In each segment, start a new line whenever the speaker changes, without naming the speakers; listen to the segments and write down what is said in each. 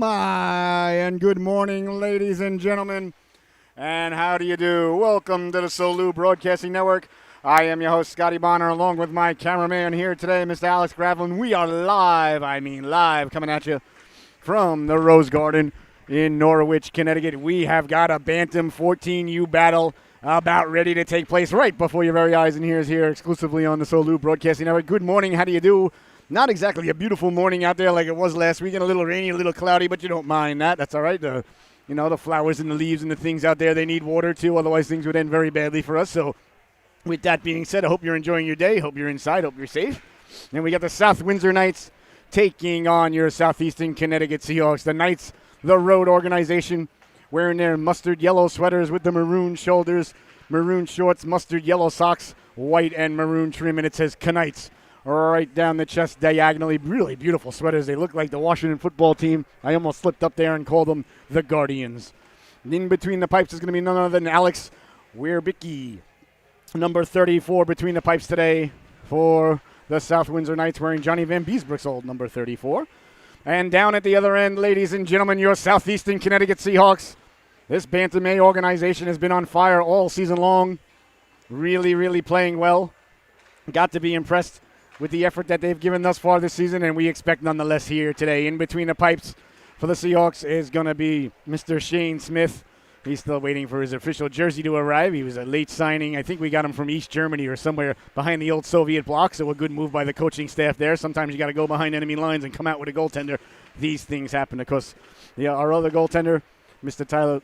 And good morning, ladies and gentlemen. And how do you do? Welcome to the Solu Broadcasting Network. I am your host, Scotty Bonner, along with my cameraman here today, Mr. Alex Gravlin. We are live, coming at you from the Rose Garden in Norwich, Connecticut. We have got a Bantam 14U battle about ready to take place right before your very eyes and ears here exclusively on the Solu Broadcasting Network. Good morning. How do you do? Not exactly a beautiful morning out there like it was last weekend. A little rainy, a little cloudy, but you don't mind that. That's all right. The flowers and the leaves and the things out there, they need water too. Otherwise, things would end very badly for us. So with that being said, I hope you're enjoying your day. Hope you're inside. Hope you're safe. And we got the South Windsor Knights taking on your Southeastern Connecticut Seahawks. The Knights, the road organization, wearing their mustard yellow sweaters with the maroon shoulders, maroon shorts, mustard yellow socks, white and maroon trim, and it says Knights right down the chest diagonally. Really beautiful sweaters. They look like the Washington football team. I almost slipped up there and called them the Guardians. In between the pipes is going to be none other than Alex Werbicki, number 34 between the pipes today for the South Windsor Knights, wearing Johnny Van Beesbrook's old number 34. And down at the other end, ladies and gentlemen, your Southeastern Connecticut Seahawks. This Bantam A organization has been on fire all season long. Really, really playing well. Got to be impressed with the effort that they've given thus far this season, and we expect nonetheless here today. In between the pipes for the Seahawks is going to be Mr. Shane Smith. He's still waiting for his official jersey to arrive. He was a late signing. I think we got him from East Germany or somewhere behind the old Soviet bloc, so a good move by the coaching staff there. Sometimes you got to go behind enemy lines and come out with a goaltender. These things happen because our other goaltender, Mr. Tyler,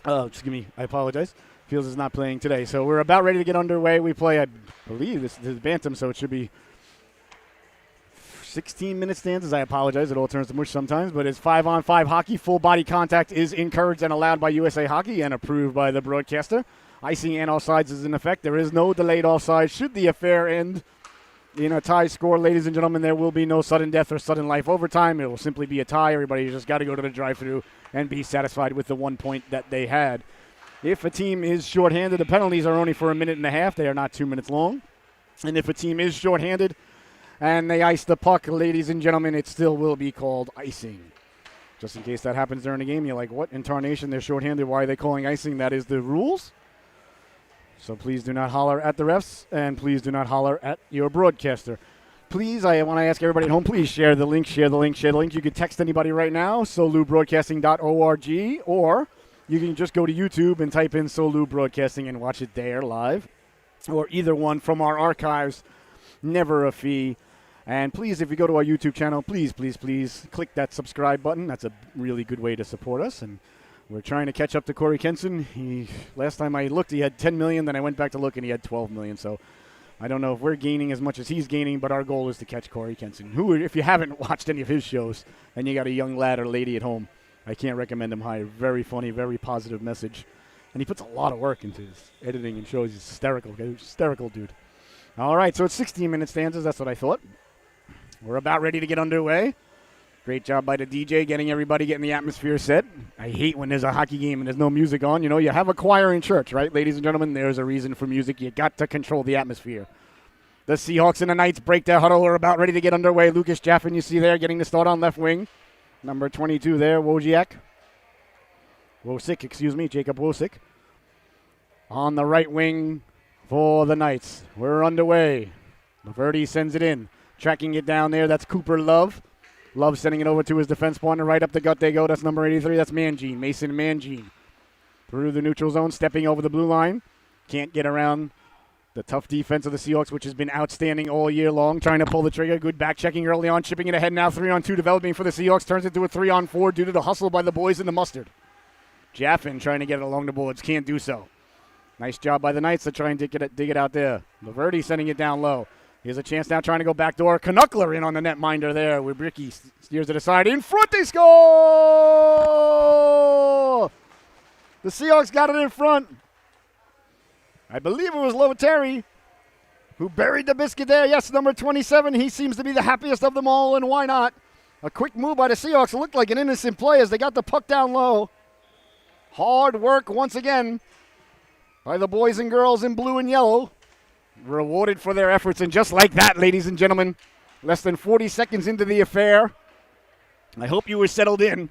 I apologize, Fields is not playing today. So we're about ready to get underway. We play, I believe, this is Bantam, so it should be 16-minute stanzas. I apologize. It all turns to mush sometimes, but it's 5-on-5 hockey. Full body contact is encouraged and allowed by USA Hockey and approved by the broadcaster. Icing and offsides is in effect. There is no delayed offside. Should the affair end in a tie score, ladies and gentlemen, there will be no sudden death or sudden life overtime. It will simply be a tie. Everybody just got to go to the drive-thru and be satisfied with the 1 point that they had. If a team is shorthanded, the penalties are only for a minute and a half. They are not 2 minutes long. And if a team is shorthanded and they ice the puck, ladies and gentlemen, it still will be called icing. Just in case that happens during the game, you're like, what in tarnation? They're shorthanded. Why are they calling icing? That is the rules. So please do not holler at the refs, and please do not holler at your broadcaster. Please, I want to ask everybody at home, please share the link. You can text anybody right now, solubroadcasting.org, or you can just go to YouTube and type in Solu Broadcasting and watch it there live, or either one from our archives. Never a fee. And please, if you go to our YouTube channel, please click that subscribe button. That's a really good way to support us. And we're trying to catch up to Corey Kenson. Last time I looked, he had 10 million. Then I went back to look, and he had 12 million. So I don't know if we're gaining as much as he's gaining, but our goal is to catch Corey Kenson, who, if you haven't watched any of his shows and you got a young lad or lady at home, I can't recommend him higher. Very funny, very positive message. And he puts a lot of work into his editing and shows. He's hysterical dude. All right, so it's 16-minute stanzas. That's what I thought. We're about ready to get underway. Great job by the DJ getting the atmosphere set. I hate when there's a hockey game and there's no music on. You have a choir in church, right, ladies and gentlemen? There's a reason for music. You got to control the atmosphere. The Seahawks and the Knights break their huddle. We're about ready to get underway. Lucas Jaffin, you see there, getting the start on left wing. Number 22 there, Jacob Wosick. On the right wing for the Knights. We're underway. Laverty sends it in. Tracking it down there, that's Cooper Love. Love sending it over to his defense partner. Right up the gut they go. That's number 83. That's Mason Mangine. Through the neutral zone, stepping over the blue line. Can't get around the tough defense of the Seahawks, which has been outstanding all year long. Trying to pull the trigger. Good back checking early on. Chipping it ahead now. 3-on-2 developing for the Seahawks. Turns it to a 3-on-4 due to the hustle by the boys in the mustard. Jaffin trying to get it along the boards. Can't do so. Nice job by the Knights to try and dig it out there. Laverty sending it down low. Here's a chance now trying to go backdoor. Canuckler in on the netminder there. Webricki steers it aside. In front, they score! The Seahawks got it in front. I believe it was Lovateri who buried the biscuit there. Yes, number 27. He seems to be the happiest of them all, and why not? A quick move by the Seahawks. It looked like an innocent play as they got the puck down low. Hard work once again by the boys and girls in blue and yellow. Rewarded for their efforts, and just like that, ladies and gentlemen, less than 40 seconds into the affair, I hope you were settled in.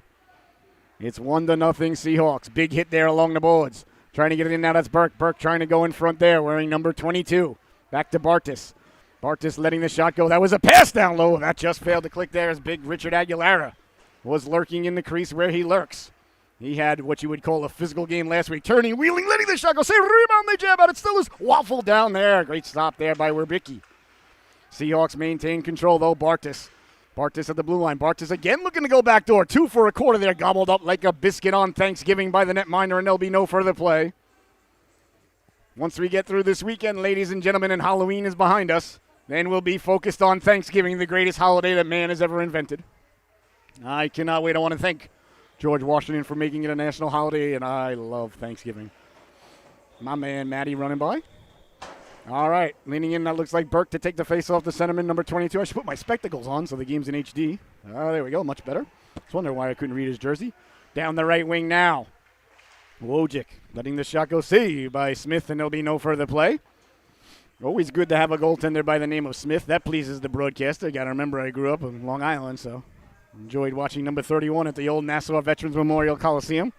It's 1-0 Seahawks. Big hit there along the boards. Trying to get it in now. That's Burke. Burke trying to go in front there, wearing number 22. Back to Bartis. Bartis letting the shot go. That was a pass down low. That just failed to click there as big Richard Aguilera was lurking in the crease where he lurks. He had what you would call a physical game last week. Turning, wheeling, letting the shot go. Say rebound, they jab out. It still is waffle down there. Great stop there by Werbicki. Seahawks maintain control, though. Bartis. Bartis at the blue line. Bartis again looking to go back door. 2 for a quarter there. Gobbled up like a biscuit on Thanksgiving by the netminder, and there'll be no further play. Once we get through this weekend, ladies and gentlemen, and Halloween is behind us, then we'll be focused on Thanksgiving, the greatest holiday that man has ever invented. I cannot wait. I want to thank George Washington for making it a national holiday, and I love Thanksgiving. My man, Matty, running by. All right, leaning in, that looks like Burke to take the face off the centerman, number 22. I should put my spectacles on so the game's in HD. There we go, much better. I was wondering why I couldn't read his jersey. Down the right wing now. Wojcik letting the shot go. Saved by Smith, and there'll be no further play. Always good to have a goaltender by the name of Smith. That pleases the broadcaster. Got to remember I grew up in Long Island, so enjoyed watching number 31 at the old Nassau Veterans Memorial Coliseum,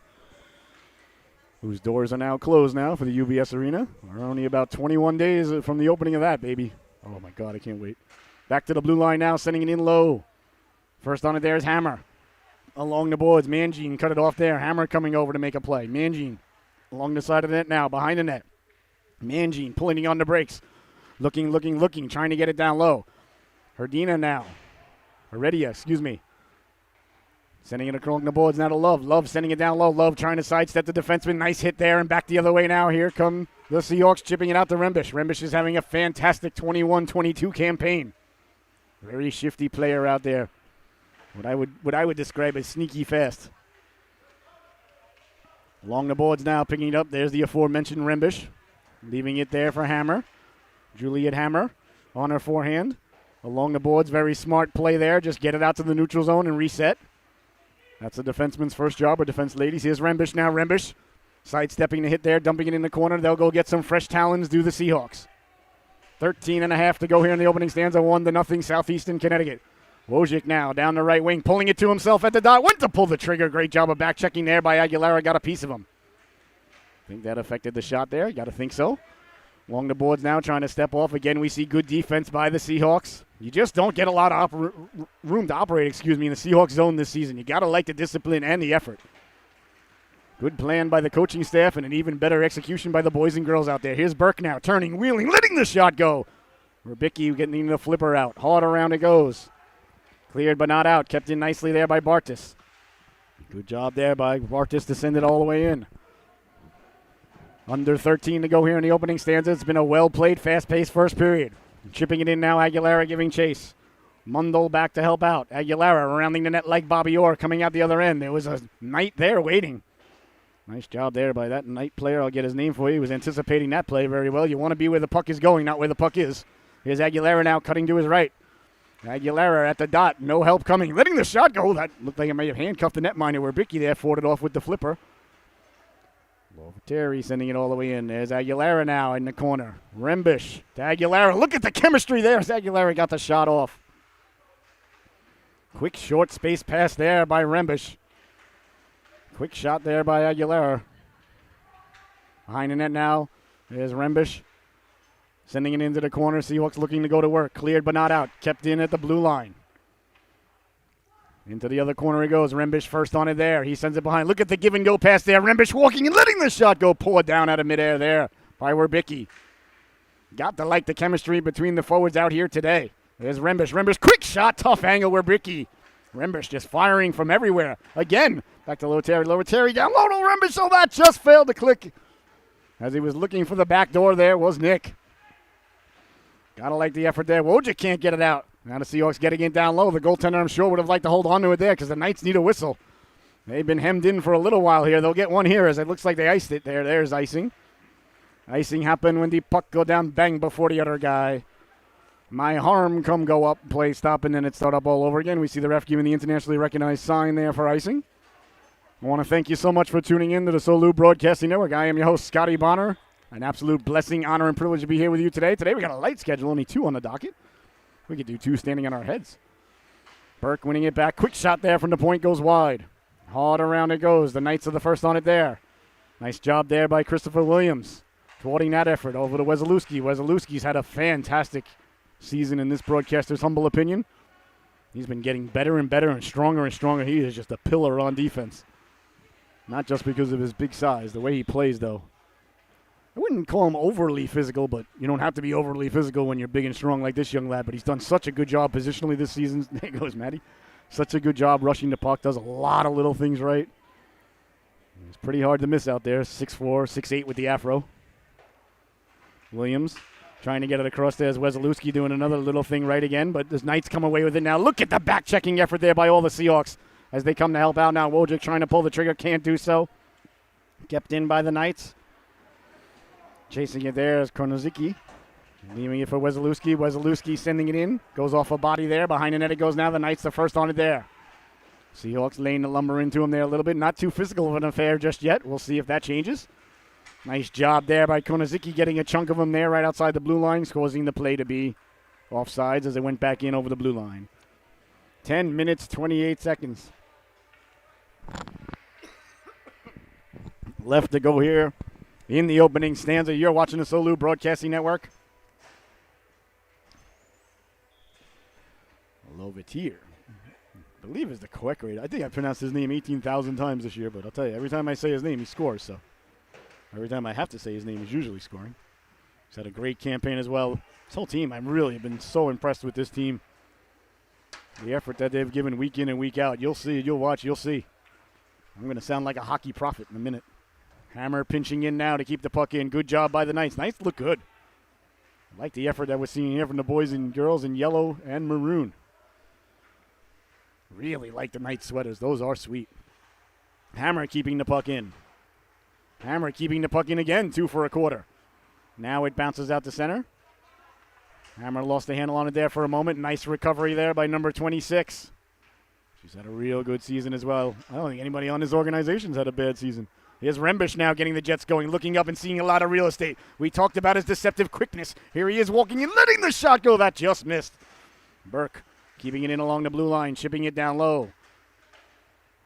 whose doors are now closed now for the UBS Arena. We're only about 21 days from the opening of that, baby. Oh, my God, I can't wait. Back to the blue line now, sending it in low. First on it there is Hammer. Along the boards, Mangine cut it off there. Hammer coming over to make a play. Mangine along the side of the net now, behind the net. Mangine pulling on the brakes. Looking, trying to get it down low. Heredia now. Heredia, excuse me. Sending it along the boards now to Love. Love sending it down low. Love trying to sidestep the defenseman. Nice hit there and back the other way now. Here come the Seahawks chipping it out to Rembish. Rembish is having a fantastic 21-22 campaign. Very shifty player out there. What I would describe as sneaky fast. Along the boards now, picking it up. There's the aforementioned Rembish. Leaving it there for Hammer. Juliet Hammer on her forehand. Along the boards, very smart play there. Just get it out to the neutral zone and reset. That's the defenseman's first job, or defense ladies. Here's Rembish now. Rembish sidestepping the hit there, dumping it in the corner. They'll go get some fresh talons, do the Seahawks. 13.5 to go here in the opening stanza. 1-0 Southeastern Connecticut. Wojcik now down the right wing, pulling it to himself at the dot. Went to pull the trigger. Great job of back checking there by Aguilera. Got a piece of him. Think that affected the shot there. Got to think so. Along the boards now, trying to step off. Again, we see good defense by the Seahawks. You just don't get a lot of room to operate, in the Seahawks zone this season. You got to like the discipline and the effort. Good plan by the coaching staff and an even better execution by the boys and girls out there. Here's Burke now, turning, wheeling, letting the shot go. Werbicki getting the flipper out. Hard around it goes. Cleared but not out. Kept in nicely there by Bartis. Good job there by Bartis to send it all the way in. Under 13 to go here in the opening stanza. It's been a well-played, fast-paced first period. Chipping it in now, Aguilera giving chase. Mundell back to help out. Aguilera rounding the net like Bobby Orr coming out the other end. There was a Knight there waiting. Nice job there by that Knight player. I'll get his name for you. He was anticipating that play very well. You want to be where the puck is going, not where the puck is. Here's Aguilera now cutting to his right. Aguilera at the dot. No help coming. Letting the shot go. That looked like it may have handcuffed the netminder where Bicky there fought it off with the flipper. Terry sending it all the way in. There's Aguilera now in the corner. Rembish to Aguilera. Look at the chemistry there as Aguilera got the shot off. Quick short space pass there by Rembish. Quick shot there by Aguilera. Behind the net now. There's Rembish. Sending it into the corner. Seahawks looking to go to work. Cleared but not out. Kept in at the blue line. Into the other corner he goes. Rembish first on it there. He sends it behind. Look at the give and go pass there. Rembish walking and letting the shot go. Poured down out of midair there by Werbicki. Got to like the chemistry between the forwards out here today. There's Rembish. Rembish, quick shot. Tough angle. Werbicki. Rembish just firing from everywhere. Again, back to Lower Terry. Lower Terry down low to Rembish. Oh, that just failed to click. As he was looking for the back door there was Nick. Gotta like the effort there. Wojcik can't get it out. Now the Seahawks getting it down low. The goaltender, I'm sure, would have liked to hold on to it there because the Knights need a whistle. They've been hemmed in for a little while here. They'll get one here as it looks like they iced it there. There's icing. Icing happened when the puck go down bang before the other guy. My harm come go up, play stop, and then it start up all over again. We see the ref giving the internationally recognized sign there for icing. I want to thank you so much for tuning in to the Solu Broadcasting Network. I am your host, Scotty Bonner. An absolute blessing, honor, and privilege to be here with you today. Today we got a light schedule, only 2 on the docket. We could do 2 standing on our heads. Burke winning it back. Quick shot there from the point goes wide. Hard around it goes. The Knights are the first on it there. Nice job there by Christopher Williams, thwarting that effort over to Wesolowski. Wesolowski's had a fantastic season in this broadcaster's humble opinion. He's been getting better and better and stronger. He is just a pillar on defense. Not just because of his big size, the way he plays, though. I wouldn't call him overly physical, but you don't have to be overly physical when you're big and strong like this young lad. But he's done such a good job positionally this season. There goes Matty. Such a good job rushing the puck. Does a lot of little things right. It's pretty hard to miss out there. 6'4", 6'8" with the afro. Williams trying to get it across there as Wesolowski doing another little thing right again. But the Knights come away with it now. Look at the back-checking effort there by all the Seahawks as they come to help out now. Wojcik trying to pull the trigger. Can't do so. Kept in by the Knights. Chasing it there is Kornozicki. Leaving it for Wesolowski. Wesolowski sending it in. Goes off a body there. Behind the net it goes now. The Knights the first on it there. Seahawks laying the lumber into him there a little bit. Not too physical of an affair just yet. We'll see if that changes. Nice job there by Kornozicki getting a chunk of him there right outside the blue line, causing the play to be offsides as it went back in over the blue line. 10 minutes, 28 seconds. Left to go here in the opening stanza. You're watching the Solu Broadcasting Network. Lovetier, I believe is the correct rate. I think I pronounced his name 18,000 times this year, but I'll tell you, every time I say his name, he scores. So every time I have to say his name, he's usually scoring. He's had a great campaign as well. This whole team, I've really been so impressed with this team. The effort that they've given week in and week out. You'll see, you'll watch, you'll see. I'm going to sound like a hockey prophet in a minute. Hammer pinching in now to keep the puck in. Good job by the Knights. Knights look good. I like the effort that we're seeing here from the boys and girls in yellow and maroon. Really like the Knights sweaters. Those are sweet. Hammer keeping the puck in. Hammer keeping the puck in again. 2 for a quarter. Now it bounces out to center. Hammer lost the handle on it there for a moment. Nice recovery there by number 26. She's had a real good season as well. I don't think anybody on his organization's had a bad season. Here's Rembish now getting the Jets going, looking up and seeing a lot of real estate. We talked about his deceptive quickness. Here he is walking in, letting the shot go. That just missed. Burke keeping it in along the blue line, shipping it down low.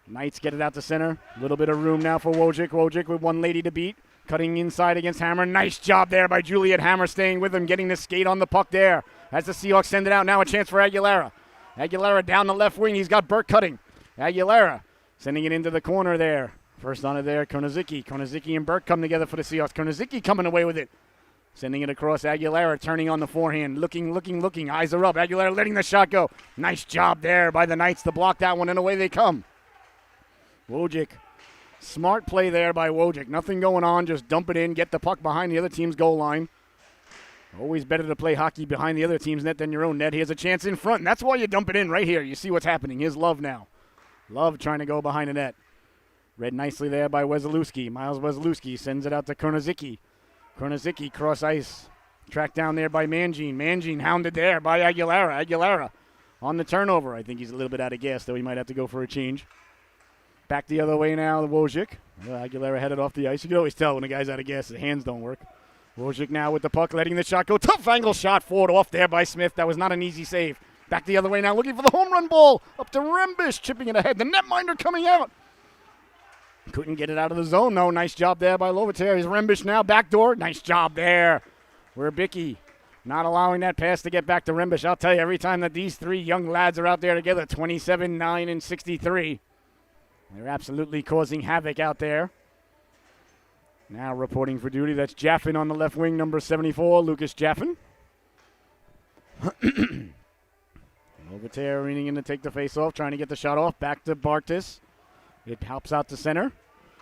Knights get it out to center. A little bit of room now for Wojcik. Wojcik with one lady to beat. Cutting inside against Hammer. Nice job there by Juliet Hammer staying with him, getting the skate on the puck there. As the Seahawks send it out, now a chance for Aguilera. Aguilera down the left wing. He's got Burke cutting. Aguilera sending it into the corner there. First on it there, Kornozicki. Kornozicki and Burke come together for the Seahawks. Kornozicki coming away with it. Sending it across. Aguilera turning on the forehand. Looking. Eyes are up. Aguilera letting the shot go. Nice job there by the Knights to block that one, and away they come. Wojcik. Smart play there by Wojcik. Nothing going on. Just dump it in. Get the puck behind the other team's goal line. Always better to play hockey behind the other team's net than your own net. He has a chance in front, and that's why you dump it in right here. You see what's happening. Here's Love now. Love trying to go behind the net. Read nicely there by Wesolowski. Miles Wesolowski sends it out to Kornozicki. Kornozicki cross ice. Tracked down there by Mangine. Mangine hounded there by Aguilera. Aguilera on the turnover. I think he's a little bit out of gas, though. He might have to go for a change. Back the other way now, Wojcik. Aguilera headed off the ice. You can always tell when a guy's out of gas, his hands don't work. Wojcik now with the puck, letting the shot go. Tough angle shot forward off there by Smith. That was not an easy save. Back the other way now, looking for the home run ball. Up to Rembish, chipping it ahead. The netminder coming out. Couldn't get it out of the zone, though. Nice job there by Lovetier. Here's Rembish now, backdoor. Nice job there. Werbicki not allowing that pass to get back to Rembish. I'll tell you, every time that these three young lads are out there together, 27, 9, and 63, they're absolutely causing havoc out there. Now reporting for duty, that's Jaffin on the left wing, number 74, Lucas Jaffin. Lovetier leaning in to take the face off, trying to get the shot off. Back to Bartis. It helps out to center.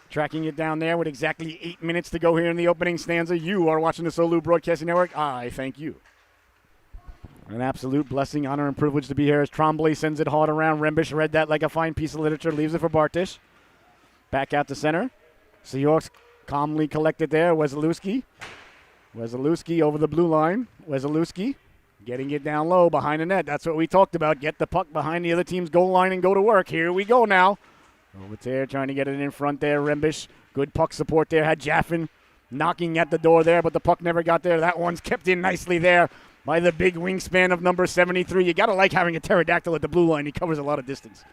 Tracking it down there with exactly 8 minutes to go here in the opening stanza. You are watching the Solu Broadcasting Network. I thank you. An absolute blessing, honor, and privilege to be here as Trombley sends it hard around. Rembish read that like a fine piece of literature. Leaves it for Bartish. Back out to center. Seahawks calmly collected there. Wesolowski. Wesolowski over the blue line. Wesolowski getting it down low behind the net. That's what we talked about. Get the puck behind the other team's goal line and go to work. Here we go now. Over there, trying to get it in front there. Rembish, good puck support there. Had Jaffin knocking at the door there, but the puck never got there. That one's kept in nicely there by the big wingspan of number 73. You got to like having a pterodactyl at the blue line. He covers a lot of distance.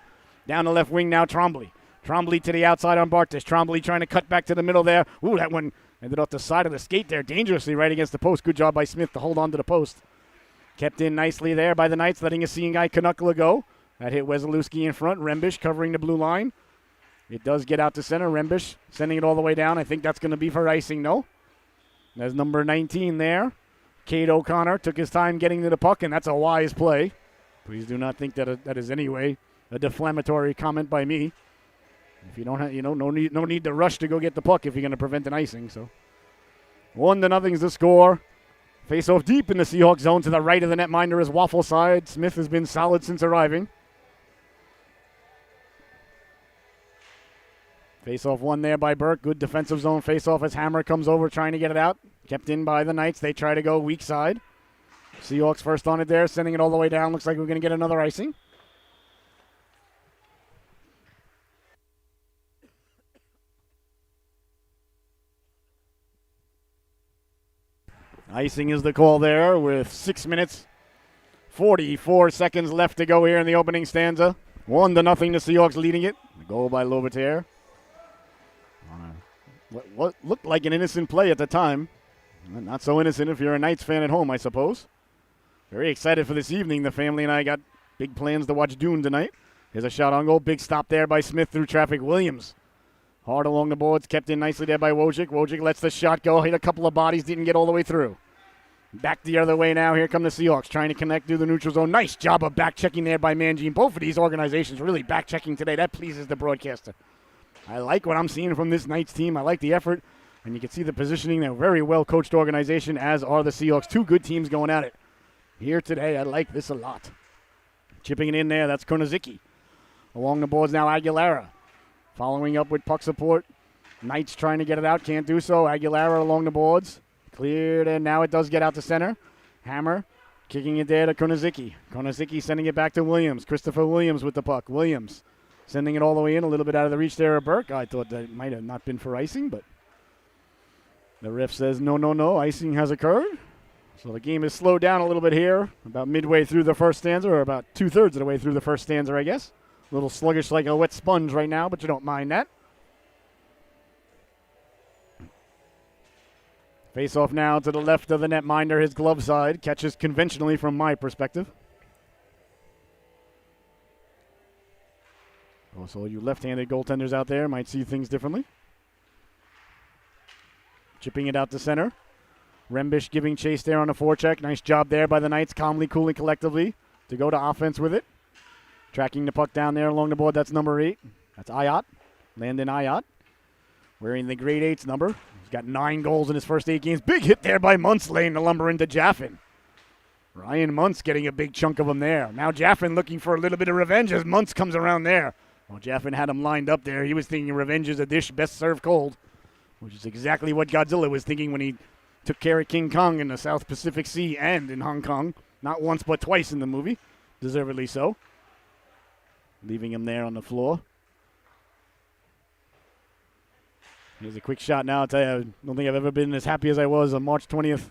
Down the left wing now, Trombley. Trombley to the outside on Bartis. Trombley trying to cut back to the middle there. Ooh, that one ended off the side of the skate there dangerously right against the post. Good job by Smith to hold on to the post. Kept in nicely there by the Knights, letting a seeing guy Canuckla go. That hit Weselowski in front. Rembish covering the blue line. It does get out to center. Rembish sending it all the way down. I think that's going to be for icing, no? There's number 19 there. Cade O'Connor took his time getting to the puck, and that's a wise play. Please do not think that is anyway a deflammatory comment by me. If you don't have, no need to rush to go get the puck if you're going to prevent an icing. So 1-0 is the score. Face off deep in the Seahawks zone to the right of the netminder is Waffle side. Smith has been solid since arriving. Face off one there by Burke. Good defensive zone face off as Hammer comes over trying to get it out. Kept in by the Knights. They try to go weak side. Seahawks first on it there, sending it all the way down. Looks like we're going to get another icing. Icing is the call there with 6 minutes, 44 seconds left to go here in the opening stanza. 1-0 the Seahawks leading it. The goal by Lobatier. What looked like an innocent play at the time. Not so innocent if you're a Knights fan at home, I suppose. Very excited for this evening. The family and I got big plans to watch Dune tonight. Here's a shot on goal. Big stop there by Smith through traffic. Williams hard along the boards. Kept in nicely there by Wojcik. Wojcik lets the shot go. Hit a couple of bodies. Didn't get all the way through. Back the other way now. Here come the Seahawks trying to connect through the neutral zone. Nice job of back-checking there by Mangine. Both of these organizations really back-checking today. That pleases the broadcaster. I like what I'm seeing from this Knights team. I like the effort. And you can see the positioning. They're a very well-coached organization, as are the Seahawks. Two good teams going at it. Here today, I like this a lot. Chipping it in there, that's Konozicki. Along the boards now, Aguilera. Following up with puck support. Knights trying to get it out, can't do so. Aguilera along the boards. Cleared, and now it does get out to center. Hammer kicking it there to Konozicki. Konozicki sending it back to Williams. Christopher Williams with the puck. Williams sending it all the way in, a little bit out of the reach there of Burke. I thought that might have not been for icing, but the ref says no, icing has occurred. So the game is slowed down a little bit here, about midway through the first stanza, or about 2/3 of the way through the first stanza, I guess. A little sluggish like a wet sponge right now, but you don't mind that. Face off now to the left of the netminder, his glove side. Catches conventionally from my perspective. Oh, so you left-handed goaltenders out there might see things differently. Chipping it out to center. Rembish giving chase there on a forecheck. Nice job there by the Knights, calmly, coolly, collectively to go to offense with it. Tracking the puck down there along the board, that's number 8. That's Ayotte, Landon Ayotte, wearing the grade 8's number. He's got 9 goals in his first 8 games. Big hit there by Muntz, laying the lumber into Jaffin. Ryan Muntz getting a big chunk of him there. Now Jaffin looking for a little bit of revenge as Muntz comes around there. Well, Jaffin had him lined up there. He was thinking revenge is a dish best served cold, which is exactly what Godzilla was thinking when he took care of King Kong in the South Pacific Sea and in Hong Kong. Not once but twice in the movie. Deservedly so. Leaving him there on the floor. Here's a quick shot now. I'll tell you, I don't think I've ever been as happy as I was on March 20th,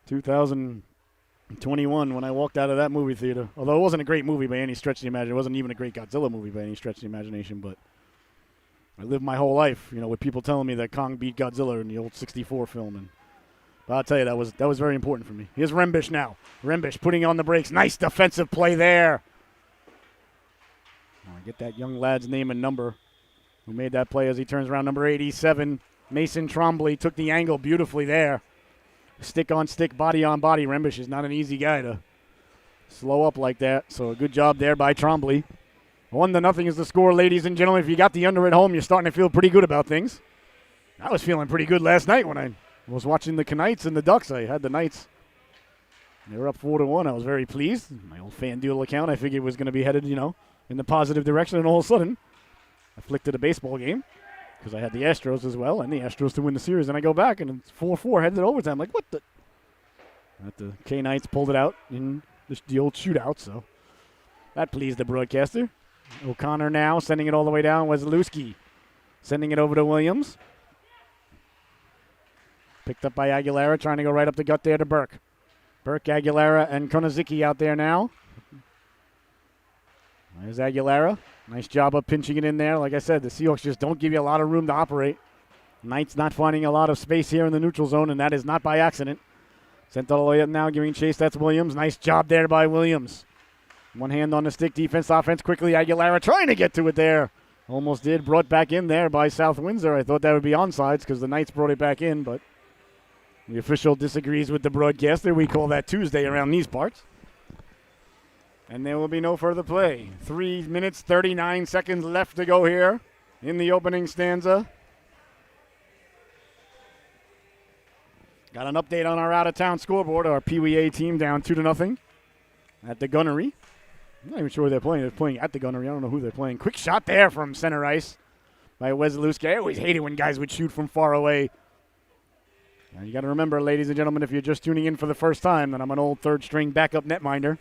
2021 when I walked out of that movie theater. Although it wasn't a great movie by any stretch of the imagination. It wasn't even a great Godzilla movie by any stretch of the imagination, but I lived my whole life, with people telling me that Kong beat Godzilla in the old 64 film. But I'll tell you, that was very important for me. Here's Rembish now. Rembish putting on the brakes. Nice defensive play there. Get that young lad's name and number who made that play as he turns around. Number 87, Mason Trombley, took the angle beautifully there. Stick on stick, body on body. Rembish is not an easy guy to slow up like that. So a good job there by Trombley. 1-0 is the score, ladies and gentlemen. If you got the under at home, you're starting to feel pretty good about things. I was feeling pretty good last night when I was watching the Knights and the Ducks. I had the Knights. They were up 4-1. I was very pleased. My old FanDuel account, I figured was going to be headed, in the positive direction. And all of a sudden, I flicked to the baseball game because I had the Astros as well and the Astros to win the series. And I go back, and it's 4-4, headed to overtime. I'm like, what the? The K-Knights pulled it out in the old shootout, so that pleased the broadcaster. O'Connor now sending it all the way down. Weselowski sending it over to Williams. Picked up by Aguilera, trying to go right up the gut there to Burke. Burke, Aguilera, and Konozicki out there now. There's Aguilera. Nice job of pinching it in there. Like I said, the Seahawks just don't give you a lot of room to operate. Knights not finding a lot of space here in the neutral zone, and that is not by accident. Sent all the way up now, giving chase. That's Williams. Nice job there by Williams. One hand on the stick, defense, offense. Quickly, Aguilera trying to get to it there. Almost did. Brought back in there by South Windsor. I thought that would be onside because the Knights brought it back in, but the official disagrees with the broadcaster. We call that Tuesday around these parts. And there will be no further play. 3 minutes, 39 seconds left to go here in the opening stanza. Got an update on our out-of-town scoreboard. Our PWA team down 2-0 at the Gunnery. I'm not even sure where they're playing. They're playing at the Gunnery. I don't know who they're playing. Quick shot there from center ice by Weslowski. I always hate it when guys would shoot from far away. Now you got to remember, ladies and gentlemen, if you're just tuning in for the first time, that I'm an old third-string backup netminder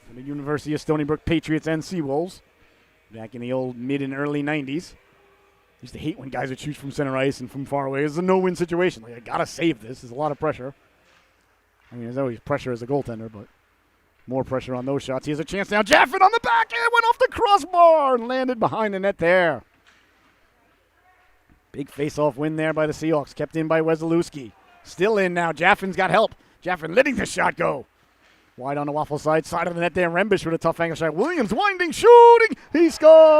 for the University of Stony Brook Patriots and Seawolves back in the old mid and early 90s. Used to hate when guys would shoot from center ice and from far away. It's a no-win situation. Like, I got to save this. There's a lot of pressure. I mean, there's always pressure as a goaltender, but more pressure on those shots. He has a chance now. Jaffin on the backhand, went off the crossbar and landed behind the net there. Big face-off win there by the Seahawks. Kept in by Weslowski. Still in now. Jaffin's got help. Jaffin letting the shot go. Wide on the waffle side of the net there. Rembish with a tough angle shot. Williams winding, shooting. He scores!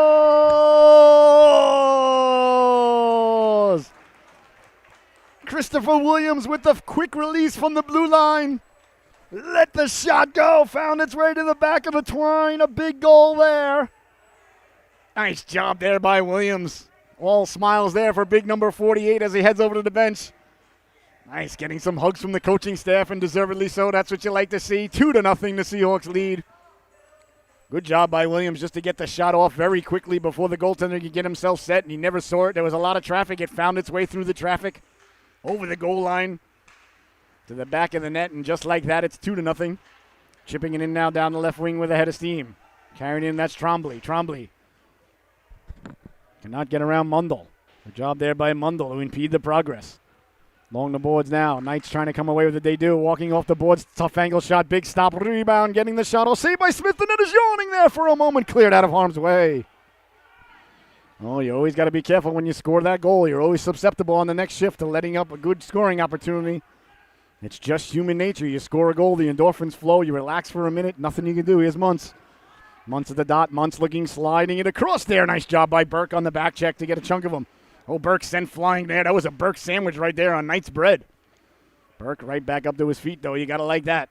Christopher Williams with the quick release from the blue line. Let the shot go. Found its way to the back of the twine. A big goal there. Nice job there by Williams. All smiles there for big number 48 as he heads over to the bench. Nice, getting some hugs from the coaching staff, and deservedly so. That's what you like to see. 2-0, the Seahawks lead. Good job by Williams just to get the shot off very quickly before the goaltender could get himself set, and he never saw it. There was a lot of traffic. It found its way through the traffic over the goal line to the back of the net, and just like that, it's 2-0. Chipping it in now down the left wing with a head of steam. Carrying in, that's Trombley. Trombley cannot get around Mundell. Good job there by Mundell to impede the progress. Along the boards now. Knights trying to come away with it. They do. Walking off the boards. Tough angle shot. Big stop. Rebound. Getting the shot. Oh, saved by Smith. The net is yawning there for a moment. Cleared out of harm's way. Oh, you always got to be careful when you score that goal. You're always susceptible on the next shift to letting up a good scoring opportunity. It's just human nature. You score a goal. The endorphins flow. You relax for a minute. Nothing you can do. Here's Muntz. Muntz at the dot. Muntz looking, sliding it across there. Nice job by Burke on the back check to get a chunk of him. Oh, Burke sent flying there. That was a Burke sandwich right there on Knight's bread. Burke right back up to his feet, though. You got to like that.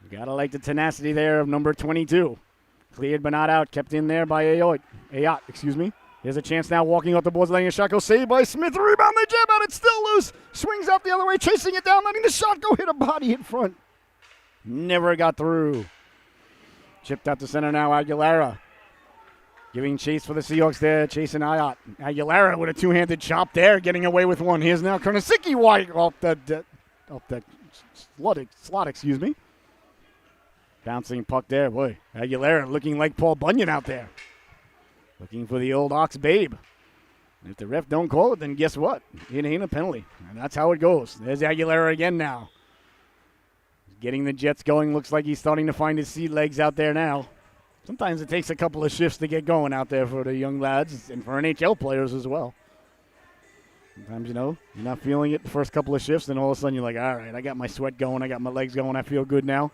You got to like the tenacity there of number 22. Cleared but not out. Kept in there by Ayot. Here's a chance now walking off the boards, letting a shot go. Saved by Smith. Rebound. They jam out. It's still loose. Swings out the other way, chasing it down, letting the shot go. Hit a body in front. Never got through. Chipped out to center now. Aguilera. Giving chase for the Seahawks there, chasing Ayot. Aguilera with a two-handed chop there, getting away with one. Here's now Konosicki wide off the slot, excuse me. Bouncing puck there, boy. Aguilera looking like Paul Bunyan out there. Looking for the old Ox Babe. And if the ref don't call it, then guess what? It ain't a penalty. And that's how it goes. There's Aguilera again now. Getting the Jets going. Looks like he's starting to find his sea legs out there now. Sometimes it takes a couple of shifts to get going out there for the young lads and for NHL players as well. Sometimes, you're not feeling it the first couple of shifts, and all of a sudden you're like, all right, I got my sweat going, I got my legs going, I feel good now.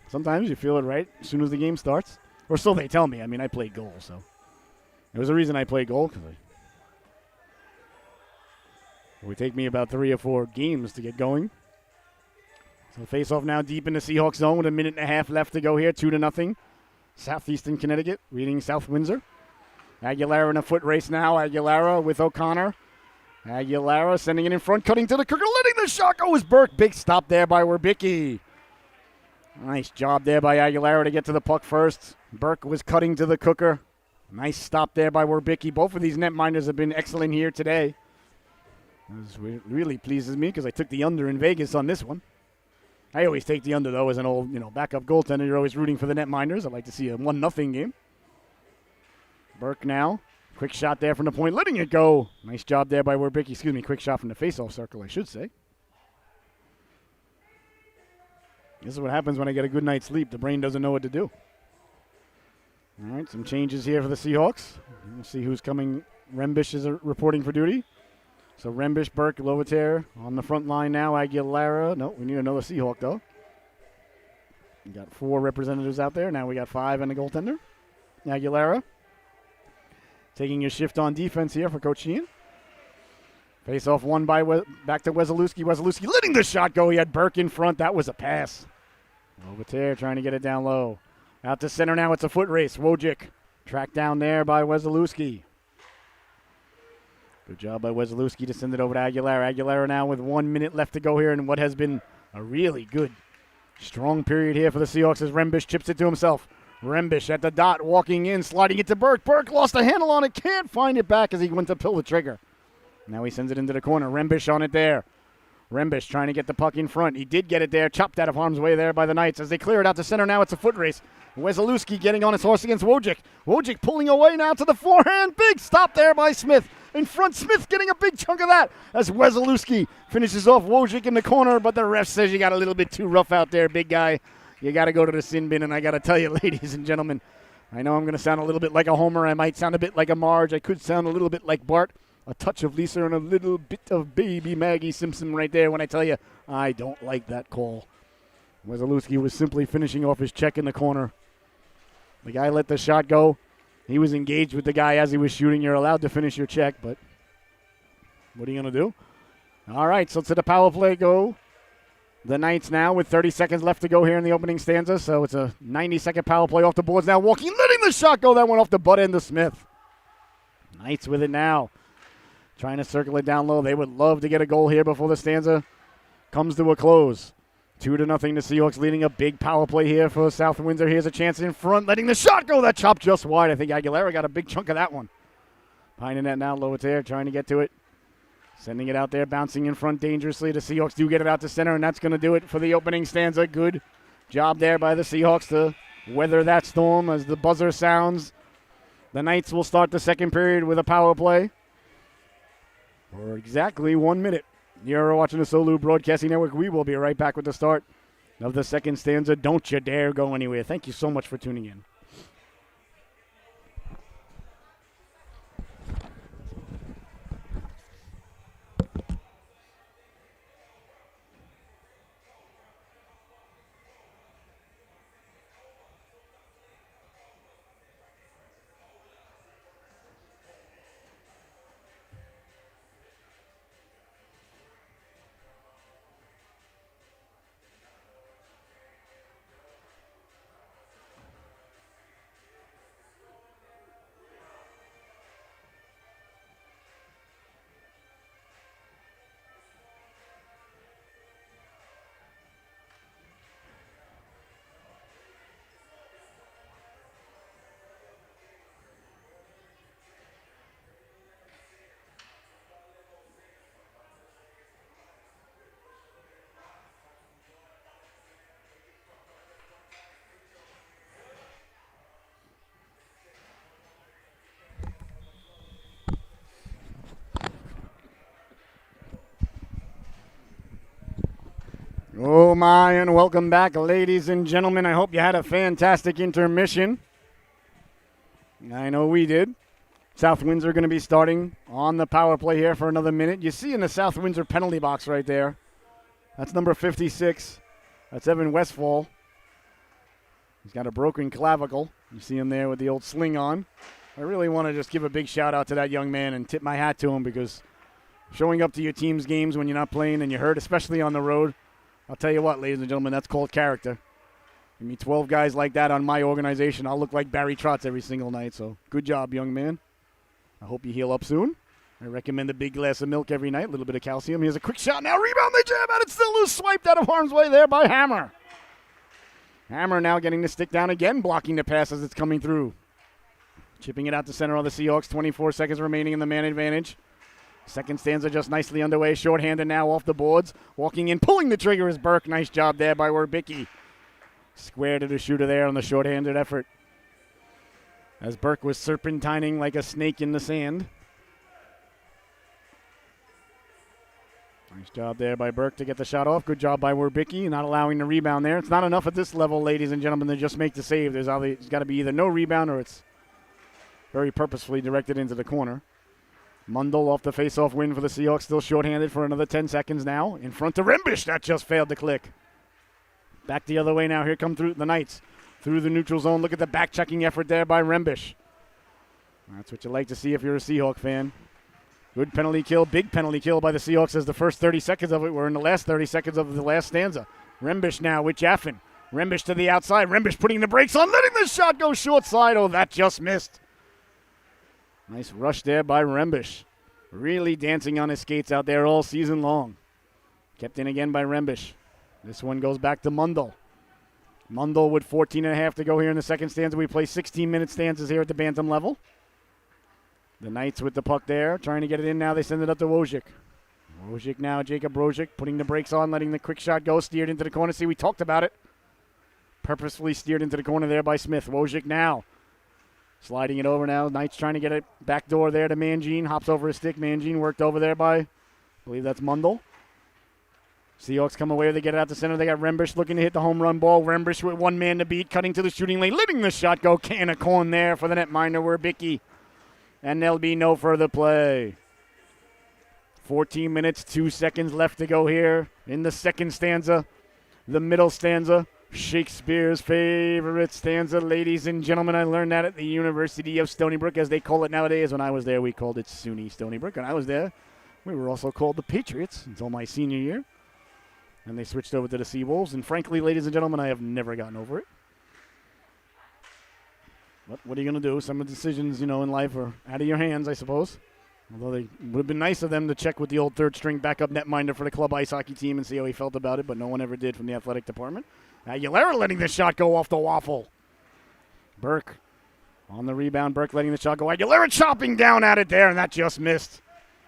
Sometimes you feel it right as soon as the game starts. Or so they tell me. I mean, I played goal, so. There was a reason I played goal, because it would take me about 3 or 4 games to get going. So face-off now deep in the Seahawks zone with a minute and a half left to go here, 2-0. Southeastern Connecticut, leading South Windsor. Aguilera in a foot race now. Aguilera with O'Connor. Aguilera sending it in front, cutting to the cooker, letting the shot go. Is Burke. Big stop there by Werbicki. Nice job there by Aguilera to get to the puck first. Burke was cutting to the cooker. Nice stop there by Werbicki. Both of these netminders have been excellent here today. This really pleases me because I took the under in Vegas on this one. I always take the under, though, as an old, backup goaltender. You're always rooting for the netminders. I like to see a 1-0 game. Burke now. Quick shot there from the point, letting it go. Nice job there by Werbicki. Quick shot from the face-off circle, I should say. This is what happens when I get a good night's sleep. The brain doesn't know what to do. All right, some changes here for the Seahawks. We'll see who's coming. Rembish is reporting for duty. So Rembish, Burke, Lovataire on the front line now. Aguilera. No, we need another Seahawk, though. We got 4 representatives out there. Now we got 5 and a goaltender. Aguilera taking a shift on defense here for Coach Sheehan. Face off one by back to Wesolowski. Wesolowski letting the shot go. He had Burke in front. That was a pass. Lovataire trying to get it down low. Out to center now. It's a foot race. Wojcik tracked down there by Wesolowski. Good job by Wesolowski to send it over to Aguilera. Aguilera now with 1 minute left to go here in what has been a really good, strong period here for the Seahawks as Rembish chips it to himself. Rembish at the dot, walking in, sliding it to Burke. Burke lost a handle on it, can't find it back as he went to pull the trigger. Now he sends it into the corner. Rembish on it there. Rembish trying to get the puck in front. He did get it there, chopped out of harm's way there by the Knights as they clear it out to center. Now it's a foot race. Wesolowski getting on his horse against Wojcik. Wojcik pulling away now to the forehand. Big stop there by Smith. In front, Smith getting a big chunk of that as Wesolowski finishes off Wojcik in the corner, but the ref says you got a little bit too rough out there, big guy. You got to go to the sin bin, and I got to tell you, ladies and gentlemen, I know I'm going to sound a little bit like a Homer. I might sound a bit like a Marge. I could sound a little bit like Bart, a touch of Lisa, and a little bit of baby Maggie Simpson right there when I tell you I don't like that call. Wesolowski was simply finishing off his check in the corner. The guy let the shot go. He was engaged with the guy as he was shooting. You're allowed to finish your check, but what are you going to do? All right, so to the power play go. The Knights now with 30 seconds left to go here in the opening stanza. So it's a 90-second power play off the boards now. Walking, letting the shot go. That went off the butt end of Smith. Knights with it now. Trying to circle it down low. They would love to get a goal here before the stanza comes to a close. 2-0 the Seahawks leading a big power play here for South Windsor. Here's a chance in front, letting the shot go. That chop just wide. I think Aguilera got a big chunk of that one. Behind the net now, Lovataire trying to get to it. Sending it out there, bouncing in front dangerously. The Seahawks do get it out to center, and that's going to do it for the opening stanza. Good job there by the Seahawks to weather that storm as the buzzer sounds. The Knights will start the second period with a power play for exactly 1 minute. You're watching the Solu Broadcasting Network. We will be right back with the start of the second stanza. Don't you dare go anywhere. Thank you so much for tuning in. Oh my, and welcome back, ladies and gentlemen. I hope you had a fantastic intermission. I know we did. South Windsor going to be starting on the power play here for another minute. You see in the South Windsor penalty box right there. That's number 56. That's Evan Westfall. He's got a broken clavicle. You see him there with the old sling on. I really want to just give a big shout out to that young man and tip my hat to him because showing up to your team's games when you're not playing and you're hurt, especially on the road, I'll tell you what, ladies and gentlemen, that's called character. Give me 12 guys like that on my organization, I'll look like Barry Trotz every single night. So good job, young man. I hope you heal up soon. I recommend a big glass of milk every night, a little bit of calcium. Here's a quick shot now. Rebound, they jam at it. Still loose, swiped out of harm's way there by Hammer. Hammer now getting the stick down again, blocking the pass as it's coming through. Chipping it out to center of the Seahawks. 24 seconds remaining in the man advantage. Second stanza just nicely underway. Shorthanded now off the boards. Walking in, pulling the trigger is Burke. Nice job there by Werbicki. Square to the shooter there on the shorthanded effort. As Burke was serpentining like a snake in the sand. Nice Nice job there by Burke to get the shot off. Good job by Werbicki, not allowing the rebound there. It's not enough at this level, ladies and gentlemen, to just make the save. There's got to be either no rebound or it's very purposefully directed into the corner. Mundell off the face-off win for the Seahawks, still shorthanded for another 10 seconds now. In front of Rembish, that just failed to click. Back the other way now. Here come through the Knights. Through the neutral zone. Look at the back-checking effort there by Rembish. That's what you like to see if you're a Seahawk fan. Good penalty kill, big penalty kill by the Seahawks as the first 30 seconds of it were in the last 30 seconds of the last stanza. Rembish now with Jaffin. Rembish to the outside. Rembish putting the brakes on, letting the shot go short side. Oh, that just missed. Nice rush there by Rembish. Really dancing on his skates out there all season long. Kept in again by Rembish. This one goes back to Mundell. Mundell with 14.5 to go here in the second stanza. We play 16-minute stanzas here at the Bantam level. The Knights with the puck there, trying to get it in now. They send it up to Wojcik. Wojcik now, Jacob Wojcik, putting the brakes on, letting the quick shot go, steered into the corner. See, we talked about it. Purposefully steered into the corner there by Smith. Wojcik now. Sliding it over now. Knights trying to get it back door there to Mangine. Hops over his stick. Mangine worked over there by, I believe that's Mundell. Seahawks come away. They get it out to center. They got Rembish looking to hit the home run ball. Rembish with one man to beat. Cutting to the shooting lane. Letting the shot go. Can of corn there for the netminder Werbicki. And there'll be no further play. 14 minutes, 2 seconds left to go here in the second stanza. The middle stanza. Shakespeare's favorite stanza, ladies and gentlemen. I learned that at the University of Stony Brook, as they call it nowadays. When I was there, we called it SUNY Stony Brook. And I was there, we were also called the Patriots until my senior year. And they switched over to the Seawolves. And frankly, ladies and gentlemen, I have never gotten over it. But what are you going to do? Some of the decisions, in life are out of your hands, I suppose. Although they would have been nice of them to check with the old third-string backup netminder for the club ice hockey team and see how he felt about it, but no one ever did from the athletic department. Aguilera letting the shot go off the waffle. Burke on the rebound. Burke letting the shot go. Aguilera chopping down at it there, and that just missed.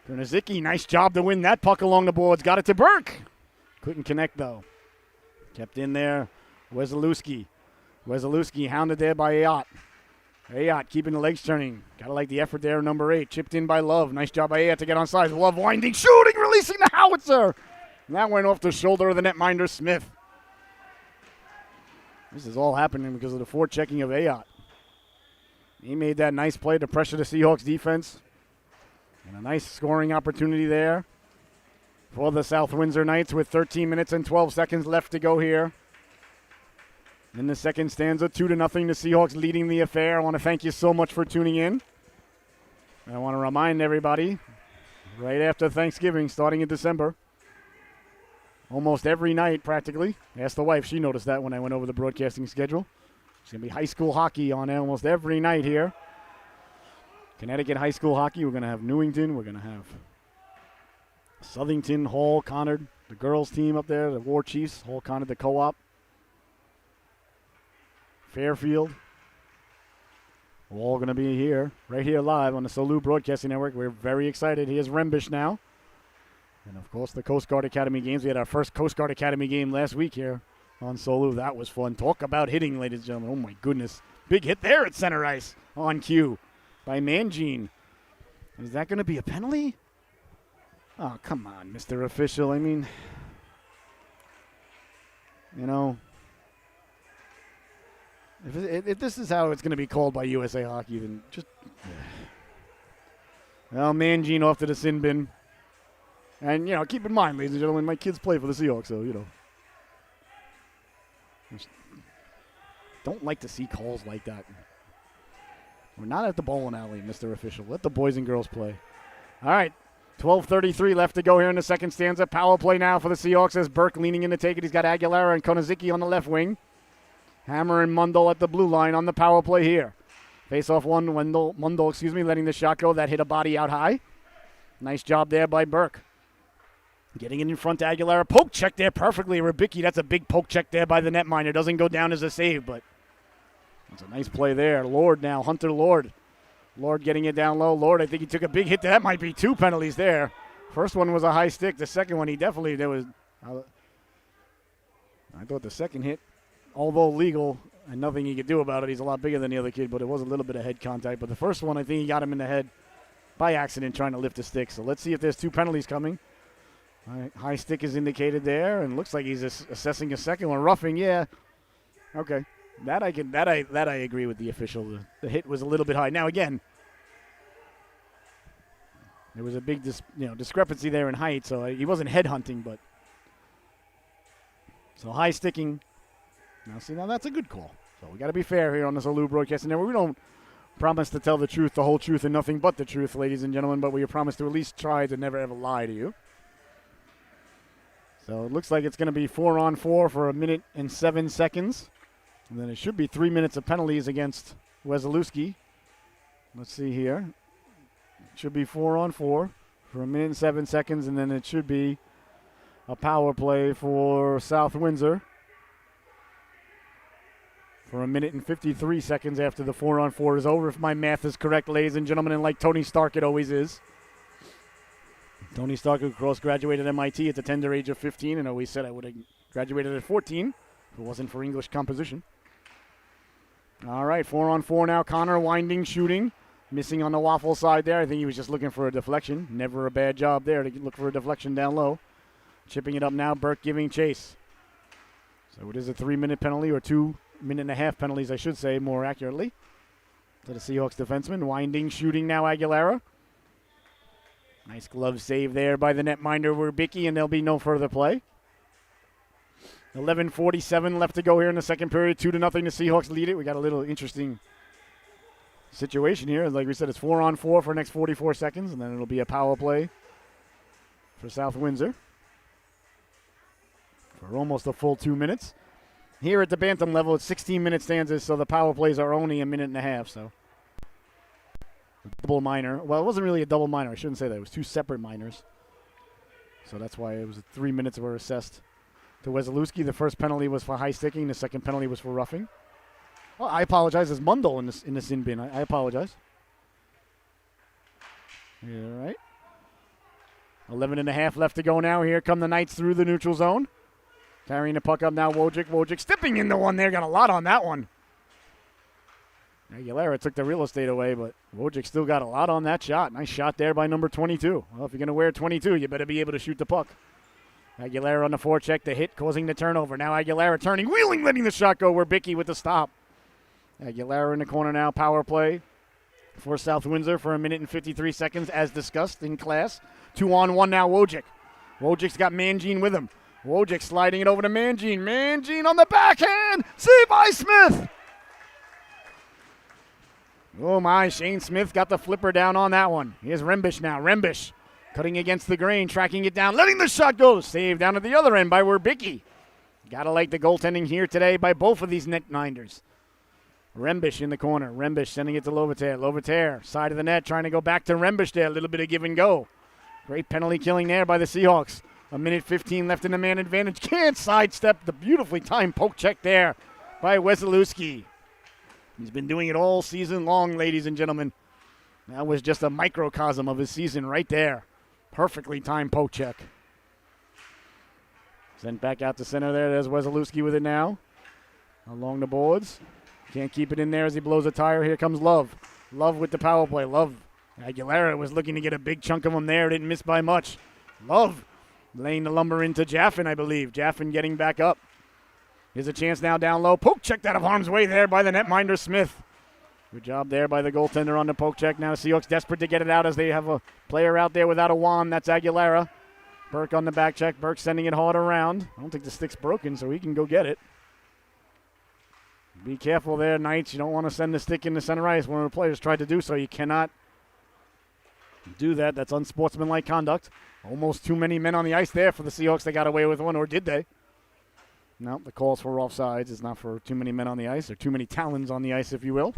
Gernazicki, nice job to win that puck along the boards. Got it to Burke. Couldn't connect, though. Kept in there. Wesolowski hounded there by Ayotte. Ayotte keeping the legs turning. Gotta like the effort there, number 8. Chipped in by Love. Nice job by Ayotte to get on sides. Love winding, shooting, releasing the howitzer. And that went off the shoulder of the netminder, Smith. This is all happening because of the forechecking of Ayotte. He made that nice play to pressure the Seahawks defense. And a nice scoring opportunity there for the South Windsor Knights with 13 minutes and 12 seconds left to go here. In the second stanza, 2-0, the Seahawks leading the affair. I want to thank you so much for tuning in. And I want to remind everybody, right after Thanksgiving, starting in December, almost every night practically, ask the wife, she noticed that when I went over the broadcasting schedule. It's going to be high school hockey on almost every night here. Connecticut high school hockey. We're going to have Newington. We're going to have Southington, Hall, Conard, the girls team up there, the War Chiefs, Hall, Conard, the co-op. Fairfield. We're all going to be here, right here live on the Solu Broadcasting Network. We're very excited. Here's Rembish now. And, of course, the Coast Guard Academy games. We had our first Coast Guard Academy game last week here on Solu. That was fun. Talk about hitting, ladies and gentlemen. Oh, my goodness. Big hit there at center ice on cue by Mangine. Is that going to be a penalty? Oh, come on, Mr. Official. I mean, if this is how it's going to be called by USA Hockey, then just... Well, Mangine off to the sin bin. And, keep in mind, ladies and gentlemen, my kids play for the Seahawks, so, Just don't like to see calls like that. We're not at the bowling alley, Mr. Official. Let the boys and girls play. All right, 12:33 left to go here in the second stanza. Power play now for the Seahawks as Burke leaning in to take it. He's got Aguilera and Konozicki on the left wing. Hammer and Mundell at the blue line on the power play here. Face-off one, Mundell, letting the shot go. That hit a body out high. Nice job there by Burke. Getting it in front to Aguilera. Poke check there perfectly. Werbicki, that's a big poke check there by the netminder. Doesn't go down as a save, but it's a nice play there. Lord now, Hunter Lord. Lord getting it down low. Lord, I think he took a big hit. That might be 2 penalties there. First one was a high stick. The second one, I thought the second hit, although legal and nothing he could do about it, he's a lot bigger than the other kid, but it was a little bit of head contact. But the first one, I think he got him in the head by accident trying to lift the stick. So let's see if there's 2 penalties coming. High stick is indicated there, and looks like he's assessing a second one. Roughing, yeah. Okay, that I agree with the official. The hit was a little bit high. Now again, there was a big discrepancy there in height, so he wasn't headhunting, but so high sticking. Now that's a good call. So we got to be fair here on this Olu Broadcasting Network. We don't promise to tell the truth, the whole truth, and nothing but the truth, ladies and gentlemen, but we promise to at least try to never ever lie to you. So it looks like it's going to be 4-on-4 for 1 minute and 7 seconds. And then it should be 3 minutes of penalties against Wesolowski. Let's see here. It should be 4-on-4 for 1 minute and 7 seconds, and then it should be a power play for South Windsor for 1 minute and 53 seconds after the 4-on-4 is over, if my math is correct, ladies and gentlemen, and like Tony Stark it always is. Tony Stark, who graduated MIT at the tender age of 15, and always said I would have graduated at 14 if it wasn't for English composition. All right, 4-on-4 now. Connor winding, shooting. Missing on the waffle side there. I think he was just looking for a deflection. Never a bad job there to look for a deflection down low. Chipping it up now. Burke giving chase. So it is a 3-minute penalty, or 2-minute-and-a-half penalties, I should say, more accurately, to the Seahawks defenseman. Winding, shooting now, Aguilera. Nice glove save there by the netminder Werbicki, and there'll be no further play. 11:47 left to go here in the second period. 2-0, the Seahawks lead it. We got a little interesting situation here. Like we said, it's 4-on-4 for the next 44 seconds, and then it'll be a power play for South Windsor for almost a full 2 minutes. Here at the Bantam level, it's 16-minute stanzas, so the power plays are only 1.5 minutes. So double minor. Well, it wasn't really a double minor. I shouldn't say that. It was 2 separate minors. So that's why it was 3 minutes were assessed to Wesolowski. The first penalty was for high sticking. The second penalty was for roughing. Well, I apologize. There's Mundell in the sin bin. I apologize. Yeah, all right. 11.5 left to go now. Here come the Knights through the neutral zone. Carrying the puck up now, Wojcik. Wojcik stepping into one there. Got a lot on that one. Aguilera took the real estate away, but Wojcik still got a lot on that shot. Nice shot there by number 22. Well, if you're going to wear 22, you better be able to shoot the puck. Aguilera on the forecheck, the hit causing the turnover. Now Aguilera turning, wheeling, letting the shot go. Werbicki with the stop. Aguilera in the corner now, power play for South Windsor for 1 minute and 53 seconds, as discussed in class. 2-on-1 now, Wojcik. Wojcik's got Mangine with him. Wojcik sliding it over to Mangine. Mangine on the backhand. Saved by Smith. Oh, my. Shane Smith got the flipper down on that one. Here's Rembish now. Rembish cutting against the grain, tracking it down, letting the shot go. Saved down at the other end by Werbicki. Gotta like the goaltending here today by both of these netminders. Rembish in the corner. Rembish sending it to Lovatair. Lovatair, side of the net, trying to go back to Rembish there. A little bit of give and go. Great penalty killing there by the Seahawks. 1 minute 15 left in the man advantage. Can't sidestep the beautifully timed poke check there by Wesolowski. He's been doing it all season long, ladies and gentlemen. That was just a microcosm of his season right there. Perfectly timed poke check. Sent back out to center there. There's Wesolowski with it now. Along the boards. Can't keep it in there as he blows a tire. Here comes Love. Love with the power play. Love. Aguilera was looking to get a big chunk of them there. Didn't miss by much. Love laying the lumber into Jaffin, I believe. Jaffin getting back up. Here's a chance now down low. Poke checked out of harm's way there by the netminder Smith. Good job there by the goaltender on the poke check. Now Seahawks desperate to get it out as they have a player out there without a wand. That's Aguilera. Burke on the back check. Burke sending it hard around. I don't think the stick's broken, so he can go get it. Be careful there, Knights. You don't want to send the stick in the center ice. One of the players tried to do so. You cannot do that. That's unsportsmanlike conduct. Almost too many men on the ice there for the Seahawks. They got away with one, or did they? No, the call's for offsides. It's not for too many men on the ice, or too many talons on the ice, if you will.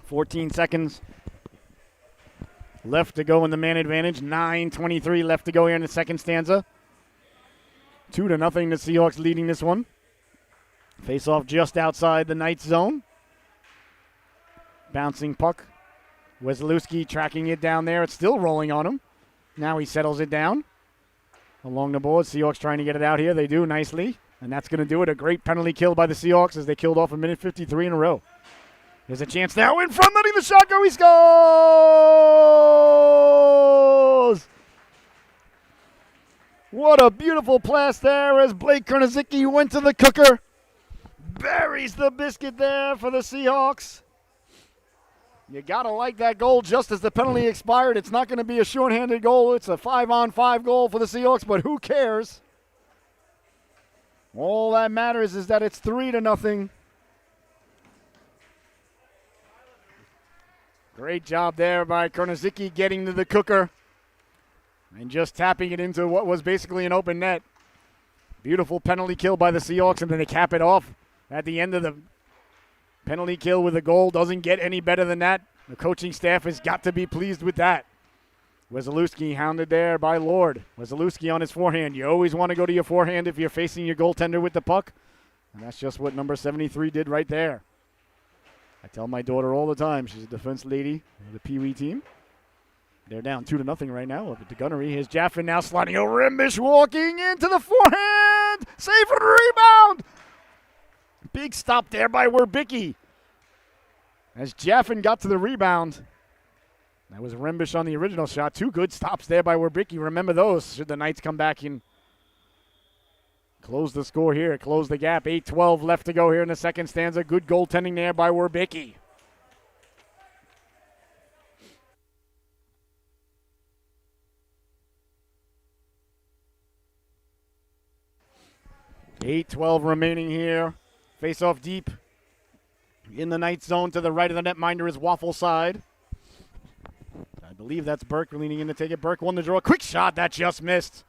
14 seconds left to go in the man advantage. 9:23 left to go here in the second stanza. 2-0, the Seahawks leading this one. Face off just outside the Knights zone. Bouncing puck. Wesolowski tracking it down there. It's still rolling on him. Now he settles it down. Along the board, Seahawks trying to get it out here. They do nicely. And that's going to do it. A great penalty kill by the Seahawks as they killed off 1 minute 53 in a row. There's a chance now in front, letting the shot go. He scores! What a beautiful pass there as Blake Kornacki went to the cooker. Buries the biscuit there for the Seahawks. You got to like that goal just as the penalty expired. It's not going to be a shorthanded goal. It's a 5-on-5 goal for the Seahawks, but who cares? All that matters is that it's 3-0. Great job there by Kornacki getting to the cooker and just tapping it into what was basically an open net. Beautiful penalty kill by the Seahawks, and then they cap it off at the end of the penalty kill with a goal. Doesn't get any better than that. The coaching staff has got to be pleased with that. Wesolowski hounded there by Lord. Wesolowski on his forehand. You always want to go to your forehand if you're facing your goaltender with the puck. And that's just what number 73 did right there. I tell my daughter all the time, she's a defense lady of the Pee Wee team. They're down 2-0 right now up at the gunnery. Here's Jaffin now sliding over. Rimbish walking into the forehand. Save for the rebound. Big stop there by Werbicki. As Jaffin got to the rebound. That was Rimbish on the original shot. Two good stops there by Werbicki. Remember those should the Knights come back and close the score here. Close the gap. 8:12 left to go here in the second stanza. Good goaltending there by Werbicki. $8:12 remaining here. Face off deep in the Knights zone to the right of the netminder is Waffle side. I believe that's Burke leaning in to take it. Burke won the draw. Quick shot. That just missed.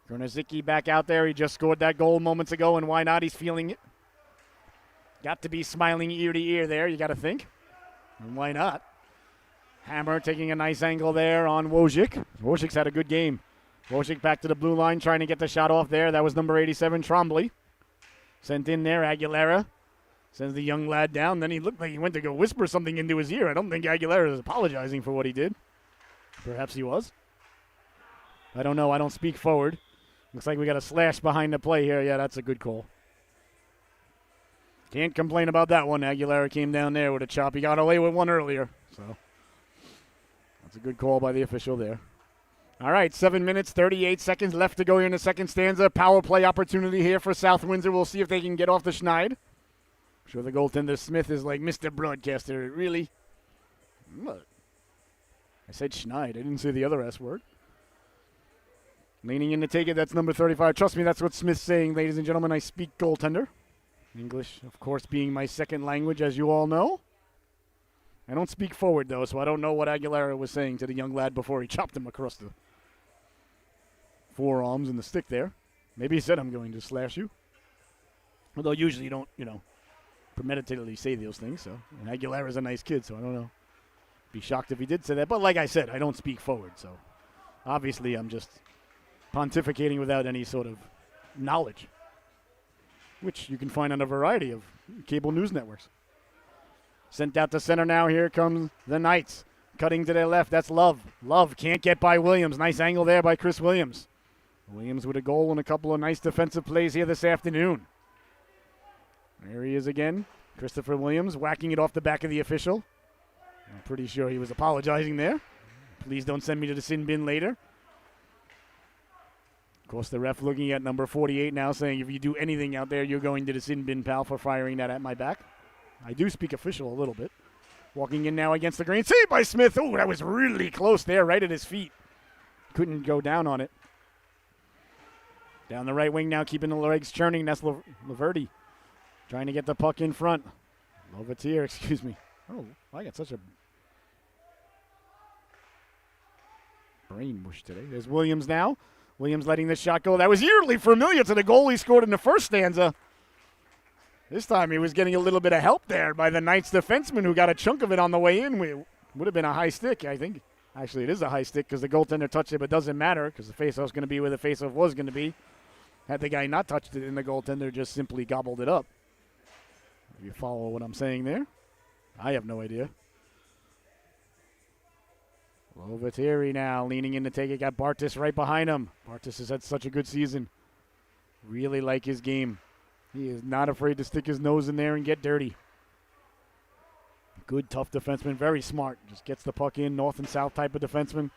Kornacki back out there. He just scored that goal moments ago, and why not? He's feeling it. Got to be smiling ear to ear there, you got to think. And why not? Hammer taking a nice angle there on Wojcik. Wojcik's had a good game. Wojcik back to the blue line, trying to get the shot off there. That was number 87, Trombley. Sent in there, Aguilera. Sends the young lad down. Then he looked like he went to go whisper something into his ear. I don't think Aguilera is apologizing for what he did. Perhaps he was. I don't know. I don't speak forward. Looks like we got a slash behind the play here. Yeah, that's a good call. Can't complain about that one. Aguilera came down there with a chop. He got away with one earlier. So that's a good call by the official there. All right, 7 minutes, 38 seconds left to go here in the second stanza. Power play opportunity here for South Windsor. We'll see if they can get off the schneid. I'm sure the goaltender Smith is like, Mr. Broadcaster, really? What? I said schneid. I didn't say the other S word. Leaning in to take it, that's number 35. Trust me, that's what Smith's saying, ladies and gentlemen. I speak goaltender. English, of course, being my second language, as you all know. I don't speak forward, though, so I don't know what Aguilera was saying to the young lad before he chopped him across the forearms and the stick there. Maybe he said, I'm going to slash you. Although usually you don't, premeditatedly say those things. So, and Aguilera's a nice kid, so I don't know. Be shocked if he did say that. But like I said, I don't speak forward, so obviously I'm just pontificating without any sort of knowledge, which you can find on a variety of cable news networks. Sent out to center now. Here comes the Knights. Cutting to their left. That's Love. Love can't get by Williams. Nice angle there by Chris Williams. Williams with a goal and a couple of nice defensive plays here this afternoon. There he is again. Christopher Williams whacking it off the back of the official. I'm pretty sure he was apologizing there. Please don't send me to the sin bin later. Of course, the ref looking at number 48 now saying, if you do anything out there, you're going to the sin bin, pal, for firing that at my back. I do speak official a little bit. Walking in now against the green. Save by Smith. Oh, that was really close there, right at his feet. Couldn't go down on it. Down the right wing now, keeping the legs churning. That's Laverty trying to get the puck in front. Lovatier, excuse me. Oh, I got such a brain mush today. There's Williams now. Williams letting the shot go. That was eerily familiar to the goal he scored in the first stanza. This time he was getting a little bit of help there by the Knights defenseman who got a chunk of it on the way in. It would have been a high stick, I think. Actually, it is a high stick because the goaltender touched it, but it doesn't matter because the faceoff's going to be where the faceoff was going to be. Had the guy not touched it and the goaltender just simply gobbled it up. If you follow what I'm saying there, I have no idea. Lovatieri now leaning in to take it. Got Bartis right behind him. Bartis has had such a good season. Really like his game. He is not afraid to stick his nose in there and get dirty. Good, tough defenseman, very smart. Just gets the puck in, north and south type of defenseman.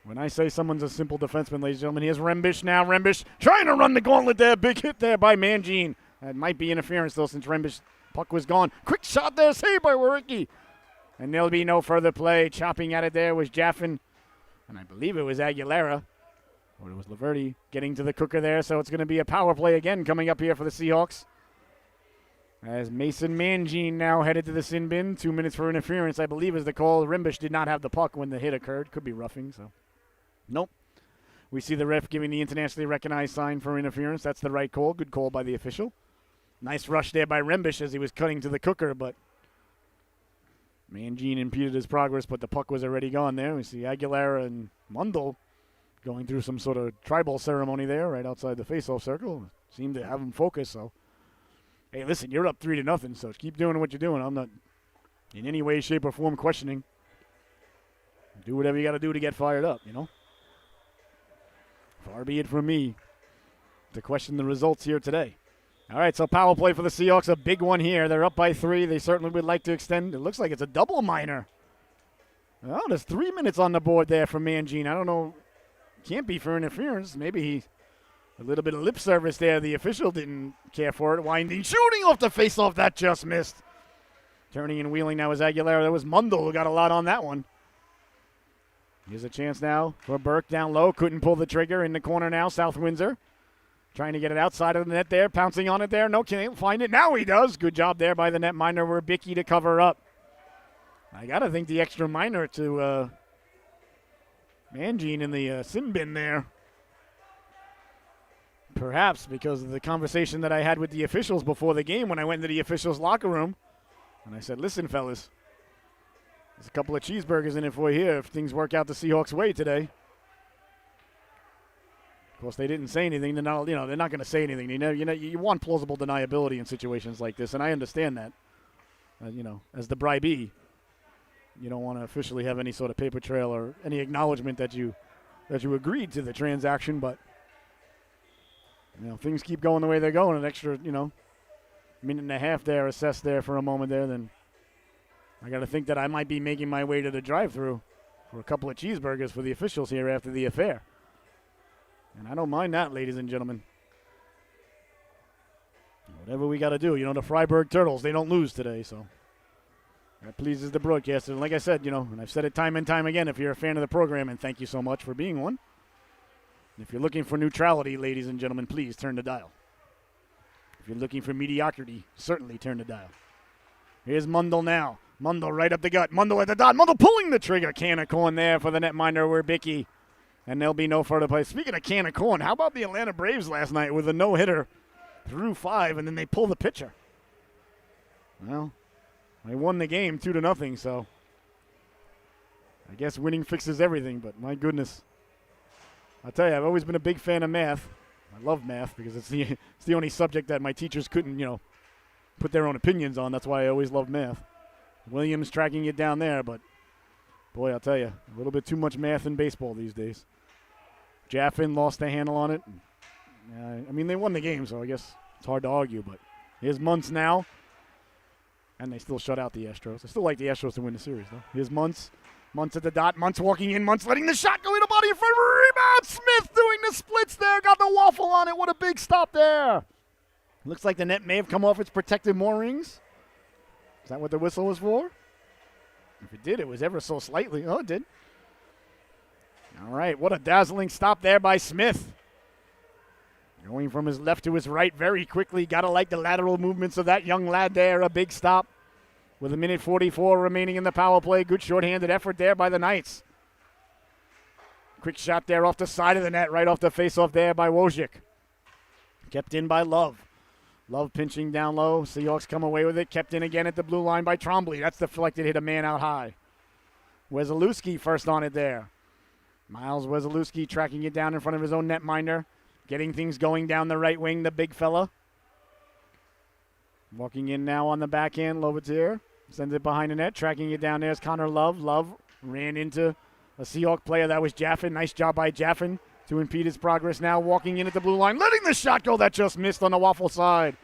When I say someone's a simple defenseman, ladies and gentlemen, here's Rembish now. Rembish trying to run the gauntlet there. Big hit there by Mangine. That might be interference, though, since Rembish puck was gone. Quick shot there, saved by Waricki. And there'll be no further play. Chopping at it there was Jaffin. And I believe it was Aguilera. Or it was Laverty getting to the cooker there. So it's going to be a power play again coming up here for the Seahawks. As Mason Mangine now headed to the sin bin. 2 minutes for interference, I believe, is the call. Rembish did not have the puck when the hit occurred. Could be roughing, so. Nope. We see the ref giving the internationally recognized sign for interference. That's the right call. Good call by the official. Nice rush there by Rembish as he was cutting to the cooker, but Mangine impeded his progress, but the puck was already gone there. We see Aguilera and Mundell going through some sort of tribal ceremony there right outside the face-off circle. Seemed to have him focused, so. Hey, listen, you're up 3-0, so keep doing what you're doing. I'm not in any way, shape, or form questioning. Do whatever you got to do to get fired up, you know? Far be it from me to question the results here today. All right, so power play for the Seahawks, a big one here. They're up by 3. They certainly would like to extend. It looks like it's a double minor. Oh, there's 3 minutes on the board there for Mangine. I don't know. Can't be for interference. Maybe a little bit of lip service there. The official didn't care for it. Winding, shooting off the face-off. That just missed. Turning and wheeling now is Aguilera. That was Mundell who got a lot on that one. Here's a chance now for Burke down low. Couldn't pull the trigger. In the corner now, South Windsor. Trying to get it outside of the net there. Pouncing on it there. No, can't find it. Now he does. Good job there by the netminder Werbicki to cover up. I got to think the extra minor to Mangine in the sin bin there. Perhaps because of the conversation that I had with the officials before the game when I went into the officials' locker room. And I said, listen, fellas, there's a couple of cheeseburgers in it for you here if things work out the Seahawks' way today. Of course, they didn't say anything. They're not going to say anything. You want plausible deniability in situations like this, and I understand that. As the bribee, you don't want to officially have any sort of paper trail or any acknowledgement that you agreed to the transaction. But things keep going the way they're going. An extra minute and a half there, assessed there for a moment there. Then I got to think that I might be making my way to the drive-thru for a couple of cheeseburgers for the officials here after the affair. And I don't mind that, ladies and gentlemen. Whatever we got to do. The Freiburg Turtles, they don't lose today, so that pleases the broadcaster. And like I said, and I've said it time and time again, if you're a fan of the program, and thank you so much for being one. If you're looking for neutrality, ladies and gentlemen, please turn the dial. If you're looking for mediocrity, certainly turn the dial. Here's Mundell now. Mundell right up the gut. Mundell at the dot. Mundell pulling the trigger. Can of corn there for the netminder Werbicki. And there'll be no further play. Speaking of can of corn, how about the Atlanta Braves last night with a no-hitter through 5, and then they pull the pitcher? Well, they won the game 2-0, so I guess winning fixes everything, but my goodness. I'll tell you, I've always been a big fan of math. I love math because it's the only subject that my teachers couldn't, put their own opinions on. That's why I always loved math. Williams tracking it down there, but boy, I'll tell you, a little bit too much math in baseball these days. Jaffin lost the handle on it. They won the game, so I guess it's hard to argue. But here's Muntz now. And they still shut out the Astros. I still like the Astros to win the series, though. Here's Muntz. Muntz at the dot. Muntz walking in. Muntz letting the shot go in the body in front of a rebound. Smith doing the splits there. Got the waffle on it. What a big stop there. Looks like the net may have come off its protective moorings. Is that what the whistle was for? If it did, it was ever so slightly. Oh, it did. All right, what a dazzling stop there by Smith. Going from his left to his right very quickly. Got to like the lateral movements of that young lad there. A big stop with 1:44 remaining in the power play. Good shorthanded effort there by the Knights. Quick shot there off the side of the net, right off the faceoff there by Wojcik. Kept in by Love. Love pinching down low. Seahawks come away with it. Kept in again at the blue line by Trombley. That's deflected, hit a man out high. Wesolowski first on it there. Miles Wesolowski tracking it down in front of his own netminder. Getting things going down the right wing, the big fella. Walking in now on the backhand, Lovatier. Sends it behind the net. Tracking it down there is Connor Love. Love ran into a Seahawk player. That was Jaffin. Nice job by Jaffin to impede his progress now. Walking in at the blue line. Letting the shot go. That just missed on the waffle side.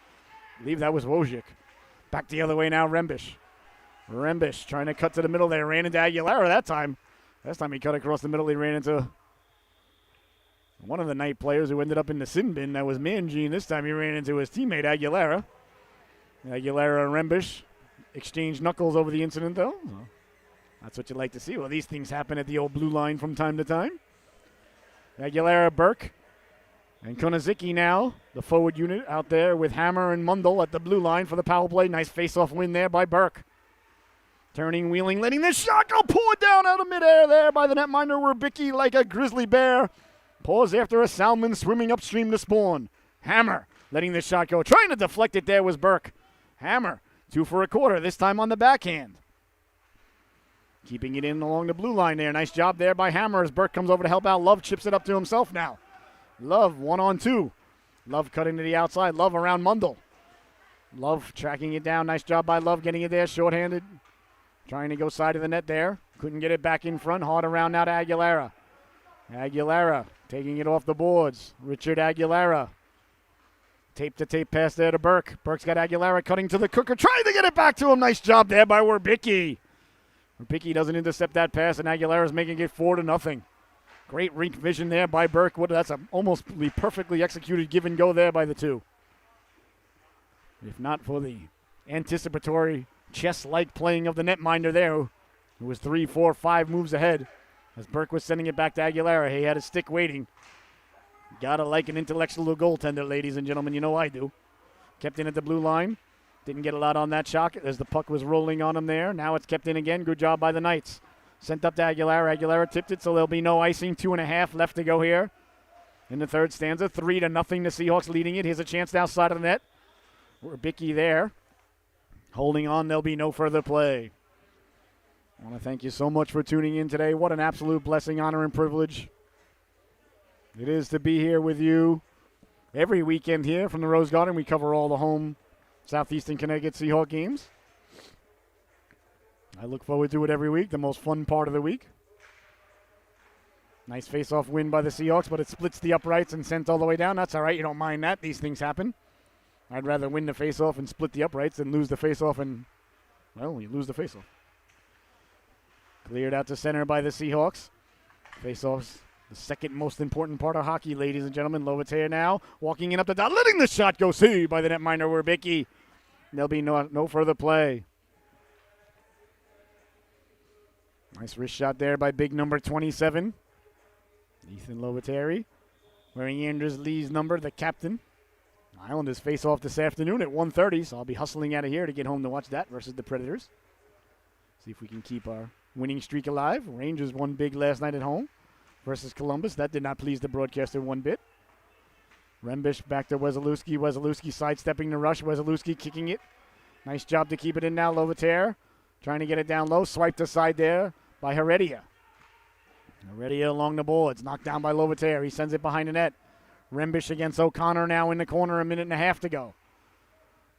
I believe that was Wojcik. Back the other way now, Rembish. Rembish trying to cut to the middle there. Ran into Aguilera that time. Last time he cut across the middle, he ran into one of the night players who ended up in the sin bin. That was Mangine. This time he ran into his teammate Aguilera. Aguilera and Rembish exchanged knuckles over the incident, though. So that's what you like to see. Well, these things happen at the old blue line from time to time. Aguilera, Burke, and Konozicki now, the forward unit out there with Hammer and Mundell at the blue line for the power play. Nice face-off win there by Burke. Turning, wheeling, letting the shot go. Poured down out of midair there by the netminder Werbicki like a grizzly bear. Pause after a salmon swimming upstream to spawn. Hammer letting the shot go. Trying to deflect it there was Burke. Hammer, 2 for a quarter, this time on the backhand. Keeping it in along the blue line there. Nice job there by Hammer as Burke comes over to help out. Love chips it up to himself now. Love 1-on-2. Love cutting to the outside. Love around Mundell. Love tracking it down. Nice job by Love getting it there. Shorthanded. Trying to go side of the net there. Couldn't get it back in front. Hard around now to Aguilera. Aguilera taking it off the boards. Richard Aguilera. Tape-to-tape pass there to Burke. Burke's got Aguilera cutting to the cooker. Trying to get it back to him. Nice job there by Werbicki. Werbicki doesn't intercept that pass, and Aguilera's making it 4-0. Great rink vision there by Burke. That's a almost perfectly executed give and go there by the two. If not for the anticipatory chess-like playing of the netminder there, who was 3, 4, 5 moves ahead. As Burke was sending it back to Aguilera, he had a stick waiting. Gotta like an intellectual goaltender, ladies and gentlemen. You know I do. Kept in at the blue line. Didn't get a lot on that shot as the puck was rolling on him there. Now it's kept in again. Good job by the Knights. Sent up to Aguilera. Aguilera tipped it, so there'll be no icing. 2.5 left to go here in the third stanza. 3-0. The Seahawks leading it. Here's a chance outside of the net. Werbicki there. Holding on. There'll be no further play. I want to thank you so much for tuning in today. What an absolute blessing, honor, and privilege it is to be here with you every weekend here from the Rose Garden. We cover all the home Southeastern Connecticut Seahawks games. I look forward to it every week, the most fun part of the week. Nice face-off win by the Seahawks, but it splits the uprights and sent all the way down. That's all right. You don't mind that. These things happen. I'd rather win the face-off and split the uprights than lose the face-off and, well, you lose the face-off. Cleared out to center by the Seahawks. Face-offs, the second most important part of hockey, ladies and gentlemen. Lovatair now walking in up the dot, letting the shot go see by the netminder Werbicki. There'll be no further play. Nice wrist shot there by big number 27. Ethan Lovatair, wearing Anders Lee's number, the captain. Islanders face off this afternoon at 1:30, so I'll be hustling out of here to get home to watch that versus the Predators. See if we can keep our winning streak alive. Rangers won big last night at home versus Columbus. That did not please the broadcaster one bit. Rembish back to Wesolowski. Wesolowski sidestepping the rush. Wesolowski kicking it. Nice job to keep it in now. Lovatair trying to get it down low. Swiped aside there by Heredia. Heredia along the boards. Knocked down by Lovatair. He sends it behind the net. Rembish against O'Connor now in the corner. 1.5 to go.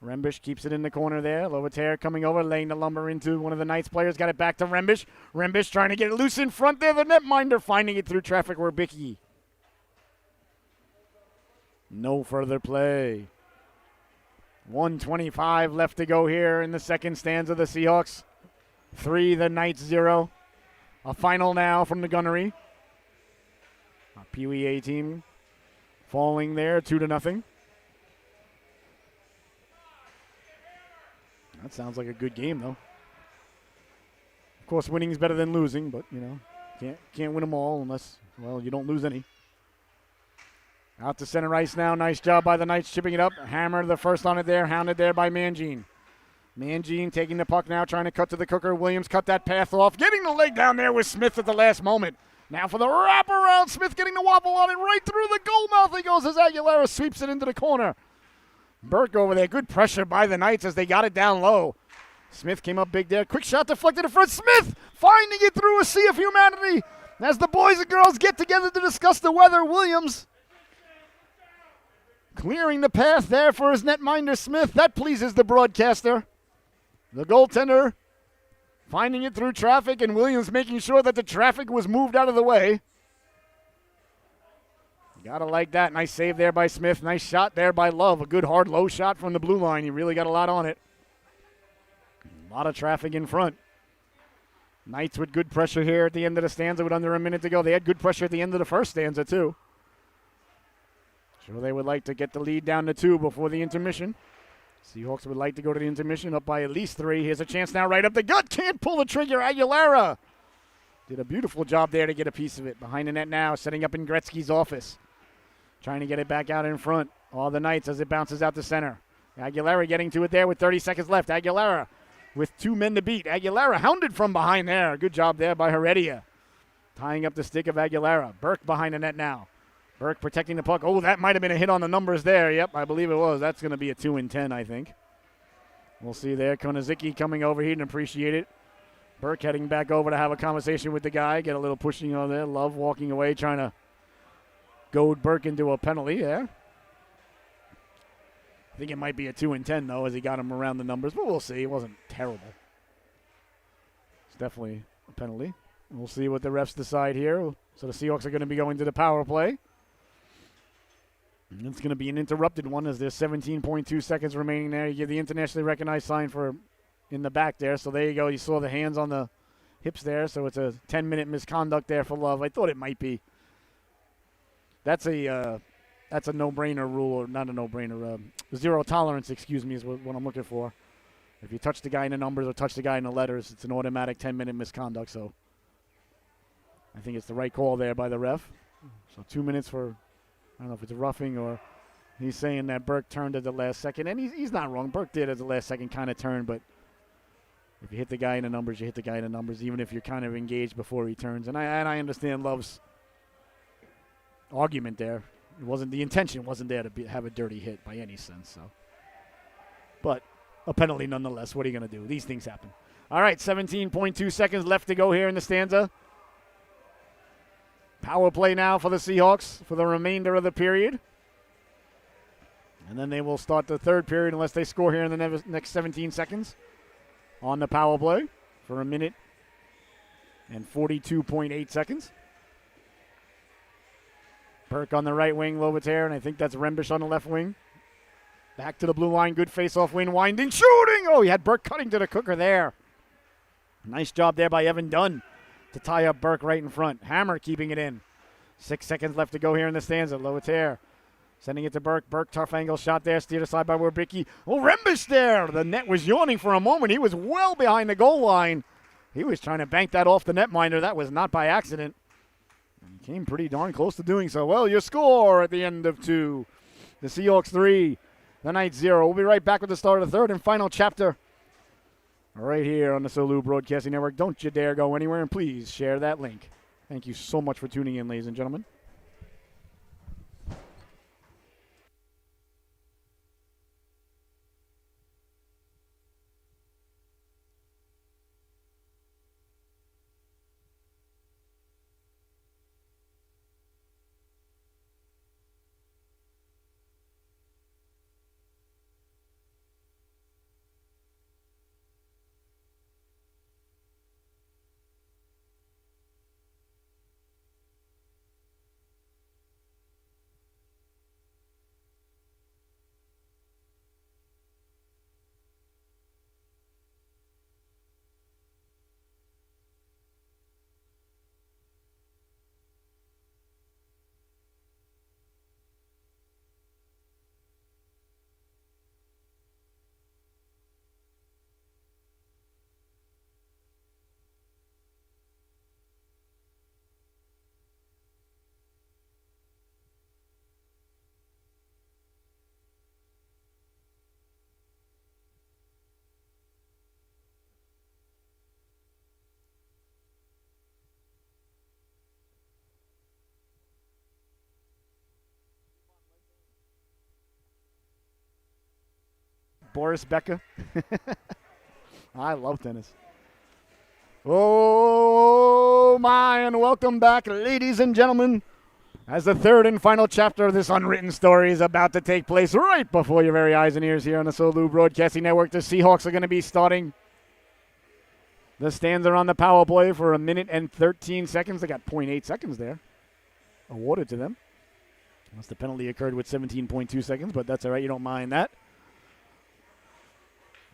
Rembish keeps it in the corner there. Lovatair coming over, laying the lumber into one of the Knights players. Got it back to Rembish. Rembish trying to get it loose in front there. The netminder finding it through traffic. Werbicki. No further play. 1:25 left to go here in the second stanza. The Seahawks 3, the Knights 0. A final now from the gunnery. Our Pee Wee A team falling there 2-0. That sounds like a good game, though. Of course, winning is better than losing, but, you know, can't win them all unless, well, you don't lose any. Out to center ice now. Nice job by the Knights chipping it up. Hammer the first on it there. Hounded there by Mangine. Mangine taking the puck now, trying to cut to the cooker. Williams cut that path off. Getting the leg down there with Smith at the last moment. Now for the wraparound. Smith getting the wobble on it. Right through the goal mouth he goes as Aguilera sweeps it into the corner. Burke over there. Good pressure by the Knights as they got it down low. Smith came up big there. Quick shot deflected in front. Smith finding it through a sea of humanity. As the boys and girls get together to discuss the weather, Williams clearing the path there for his netminder Smith. That pleases the broadcaster. The goaltender finding it through traffic and Williams making sure that the traffic was moved out of the way. Gotta like that. Nice save there by Smith. Nice shot there by Love. A good hard low shot from the blue line. He really got a lot on it. A lot of traffic in front. Knights with good pressure here at the end of the stanza with under a minute to go. They had good pressure at the end of the first stanza, too. Sure, they would like to get the lead down to 2 before the intermission. Seahawks would like to go to the intermission up by at least 3. Here's a chance now right up the gut. Can't pull the trigger. Aguilera did a beautiful job there to get a piece of it. Behind the net now, setting up in Gretzky's office. Trying to get it back out in front. All the Knights as it bounces out to center. Aguilera getting to it there with 30 seconds left. Aguilera with 2 men to beat. Aguilera hounded from behind there. Good job there by Heredia. Tying up the stick of Aguilera. Burke behind the net now. Burke protecting the puck. Oh, that might have been a hit on the numbers there. Yep, I believe it was. That's going to be a 2 and 10, I think. We'll see there. Konozicki coming over. He didn't appreciate it. Burke heading back over to have a conversation with the guy. Get a little pushing on there. Love walking away, trying to goad Burke into a penalty there. I think it might be a 2 and 10, though, as he got him around the numbers. But we'll see. It wasn't terrible. It's definitely a penalty. We'll see what the refs decide here. So the Seahawks are going to be going to the power play. And it's going to be an interrupted one as there's 17.2 seconds remaining there. You give the internationally recognized sign for in the back there. So there you go. You saw the hands on the hips there. So it's a 10-minute misconduct there for Love. I thought it might be. That's a no-brainer rule, or not a no-brainer. Zero tolerance, excuse me, is what I'm looking for. If you touch the guy in the numbers or touch the guy in the letters, it's an automatic 10-minute misconduct. So I think it's the right call there by the ref. So 2 minutes for, I don't know if it's a roughing or he's saying that Burke turned at the last second. And he's not wrong. Burke did at the last second kind of turn, but if you hit the guy in the numbers, you hit the guy in the numbers, even if you're kind of engaged before he turns. And I understand Love's argument there. It wasn't, the intention wasn't there to have a dirty hit by any sense. So, but a penalty nonetheless. What are you going to do? These things happen. All right, 17.2 seconds left to go here in the stanza. Power play now for the Seahawks for the remainder of the period. And then they will start the third period unless they score here in the next 17 seconds on the power play for 1 minute and 42.8 seconds. Burke on the right wing, Lovatere, and I think that's Rembish on the left wing. Back to the blue line, good face-off win, winding, shooting! Oh, he had Burke cutting to the cooker there. Nice job there by Evan Dunn to tie up Burke right in front. Hammer keeping it in. 6 seconds left to go here in the stanza. Lovatere sending it to Burke. Burke, tough angle shot there, steered aside by Werbicki. Oh, Rembish there! The net was yawning for a moment. He was well behind the goal line. He was trying to bank that off the netminder. That was not by accident. He came pretty darn close to doing so. Well, your score at the end of 2. The Seahawks 3, the Knights 0. We'll be right back with the start of the third and final chapter right here on the Solu Broadcasting Network. Don't you dare go anywhere, and please share that link. Thank you so much for tuning in, ladies and gentlemen. Boris Becker. I love tennis. Oh, my, and welcome back, ladies and gentlemen, as the third and final chapter of this unwritten story is about to take place right before your very eyes and ears here on the Solu Broadcasting Network. The Seahawks are going to be starting the stanza on the power play for 1 minute and 13 seconds. They got 0.8 seconds there awarded to them. Unless the penalty occurred with 17.2 seconds, but that's all right. You don't mind that.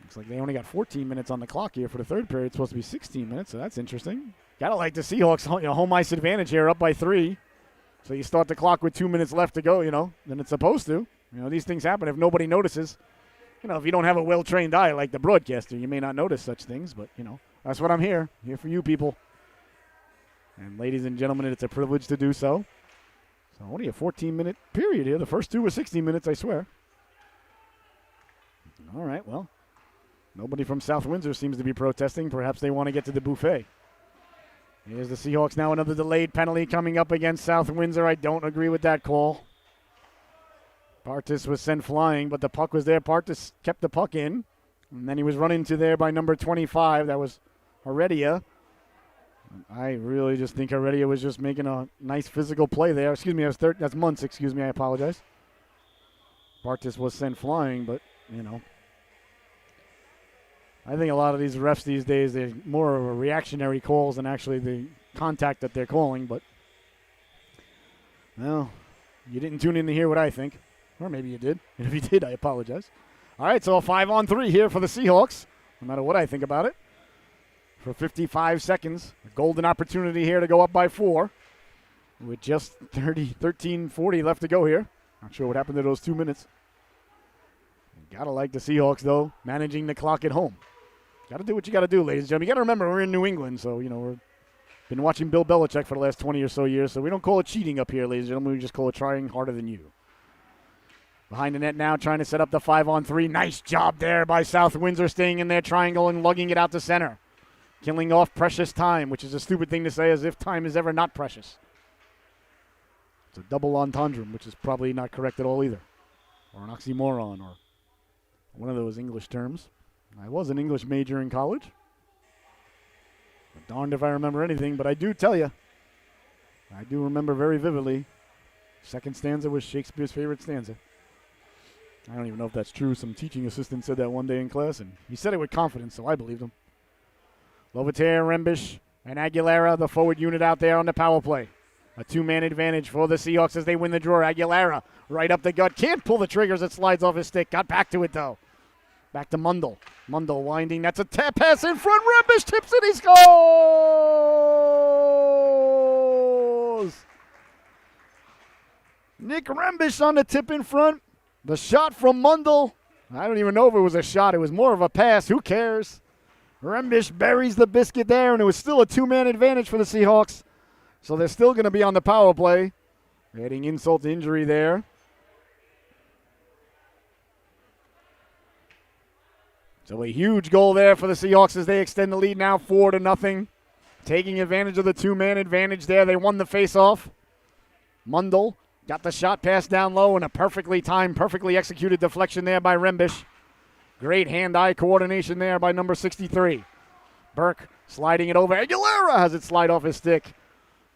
Looks like they only got 14 minutes on the clock here for the third period. It's supposed to be 16 minutes, so that's interesting. Gotta like the Seahawks, home ice advantage here, up by 3. So you start the clock with 2 minutes left to go, then it's supposed to. These things happen if nobody notices. If you don't have a well-trained eye like the broadcaster, you may not notice such things, but, that's what I'm here for you people. And ladies and gentlemen, it's a privilege to do so. So only a 14-minute period here. The first 2 were 60 minutes, I swear. All right, well, nobody from South Windsor seems to be protesting. Perhaps they want to get to the buffet. Here's the Seahawks now. Another delayed penalty coming up against South Windsor. I don't agree with that call. Partis was sent flying, but the puck was there. Partis kept the puck in, and then he was run into there by number 25. That was Heredia. I really just think Heredia was just making a nice physical play there. Excuse me, that's Muntz. Excuse me, I apologize. Partis was sent flying, but, I think a lot of these refs these days, they're more of a reactionary calls than actually the contact that they're calling. But, well, you didn't tune in to hear what I think. Or maybe you did. And if you did, I apologize. All right, so a 5-on-3 here for the Seahawks, no matter what I think about it. For 55 seconds, a golden opportunity here to go up by 4 with just 13:40 left to go here. Not sure what happened to those 2 minutes. Gotta like the Seahawks, though, managing the clock at home. Gotta do what you gotta do, ladies and gentlemen. You gotta remember, we're in New England, so, we've been watching Bill Belichick for the last 20 or so years, so we don't call it cheating up here, ladies and gentlemen. We just call it trying harder than you. Behind the net now, trying to set up the 5-on-3. Nice job there by South Windsor, staying in their triangle and lugging it out to center. Killing off precious time, which is a stupid thing to say, as if time is ever not precious. It's a double entendre, which is probably not correct at all either. Or an oxymoron, or one of those English terms. I was an English major in college. Darned if I remember anything, but I do tell you, I do remember very vividly, second stanza was Shakespeare's favorite stanza. I don't even know if that's true. Some teaching assistant said that one day in class, and he said it with confidence, so I believed him. Lovataire, Rembish, and Aguilera, the forward unit out there on the power play. A 2-man advantage for the Seahawks as they win the draw. Aguilera right up the gut. Can't pull the triggers. It slides off his stick. Got back to it, though. Back to Mundell. Mundell winding. That's a tap pass in front. Rembish tips it. He scores! Nick Rembish on the tip in front. The shot from Mundell. I don't even know if it was a shot. It was more of a pass. Who cares? Rembish buries the biscuit there, and it was still a 2-man advantage for the Seahawks. So they're still going to be on the power play. Adding insult to injury there. So a huge goal there for the Seahawks as they extend the lead now 4-0. Taking advantage of the 2-man advantage there. They won the faceoff. Mundell got the shot pass down low and a perfectly timed, perfectly executed deflection there by Rembish. Great hand-eye coordination there by number 63. Burke sliding it over. Aguilera has it slide off his stick.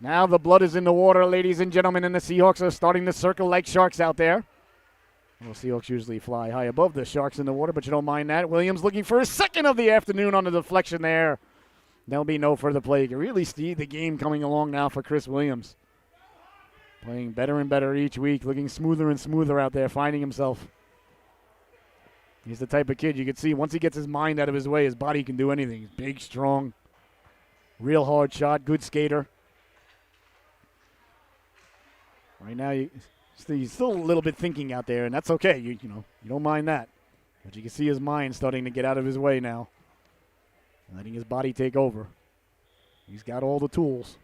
Now the blood is in the water, ladies and gentlemen, and the Seahawks are starting to circle like sharks out there. Well, Seahawks usually fly high above the Sharks in the water, but you don't mind that. Williams looking for his second of the afternoon on the deflection there. There'll be no further play. You can really see the game coming along now for Chris Williams. Playing better and better each week, looking smoother and smoother out there, finding himself. He's the type of kid you can see once he gets his mind out of his way, his body can do anything. He's big, strong, real hard shot, good skater. Right now, he's still a little bit thinking out there, and that's okay. You don't mind that. But you can see his mind starting to get out of his way now, letting his body take over. He's got all the tools.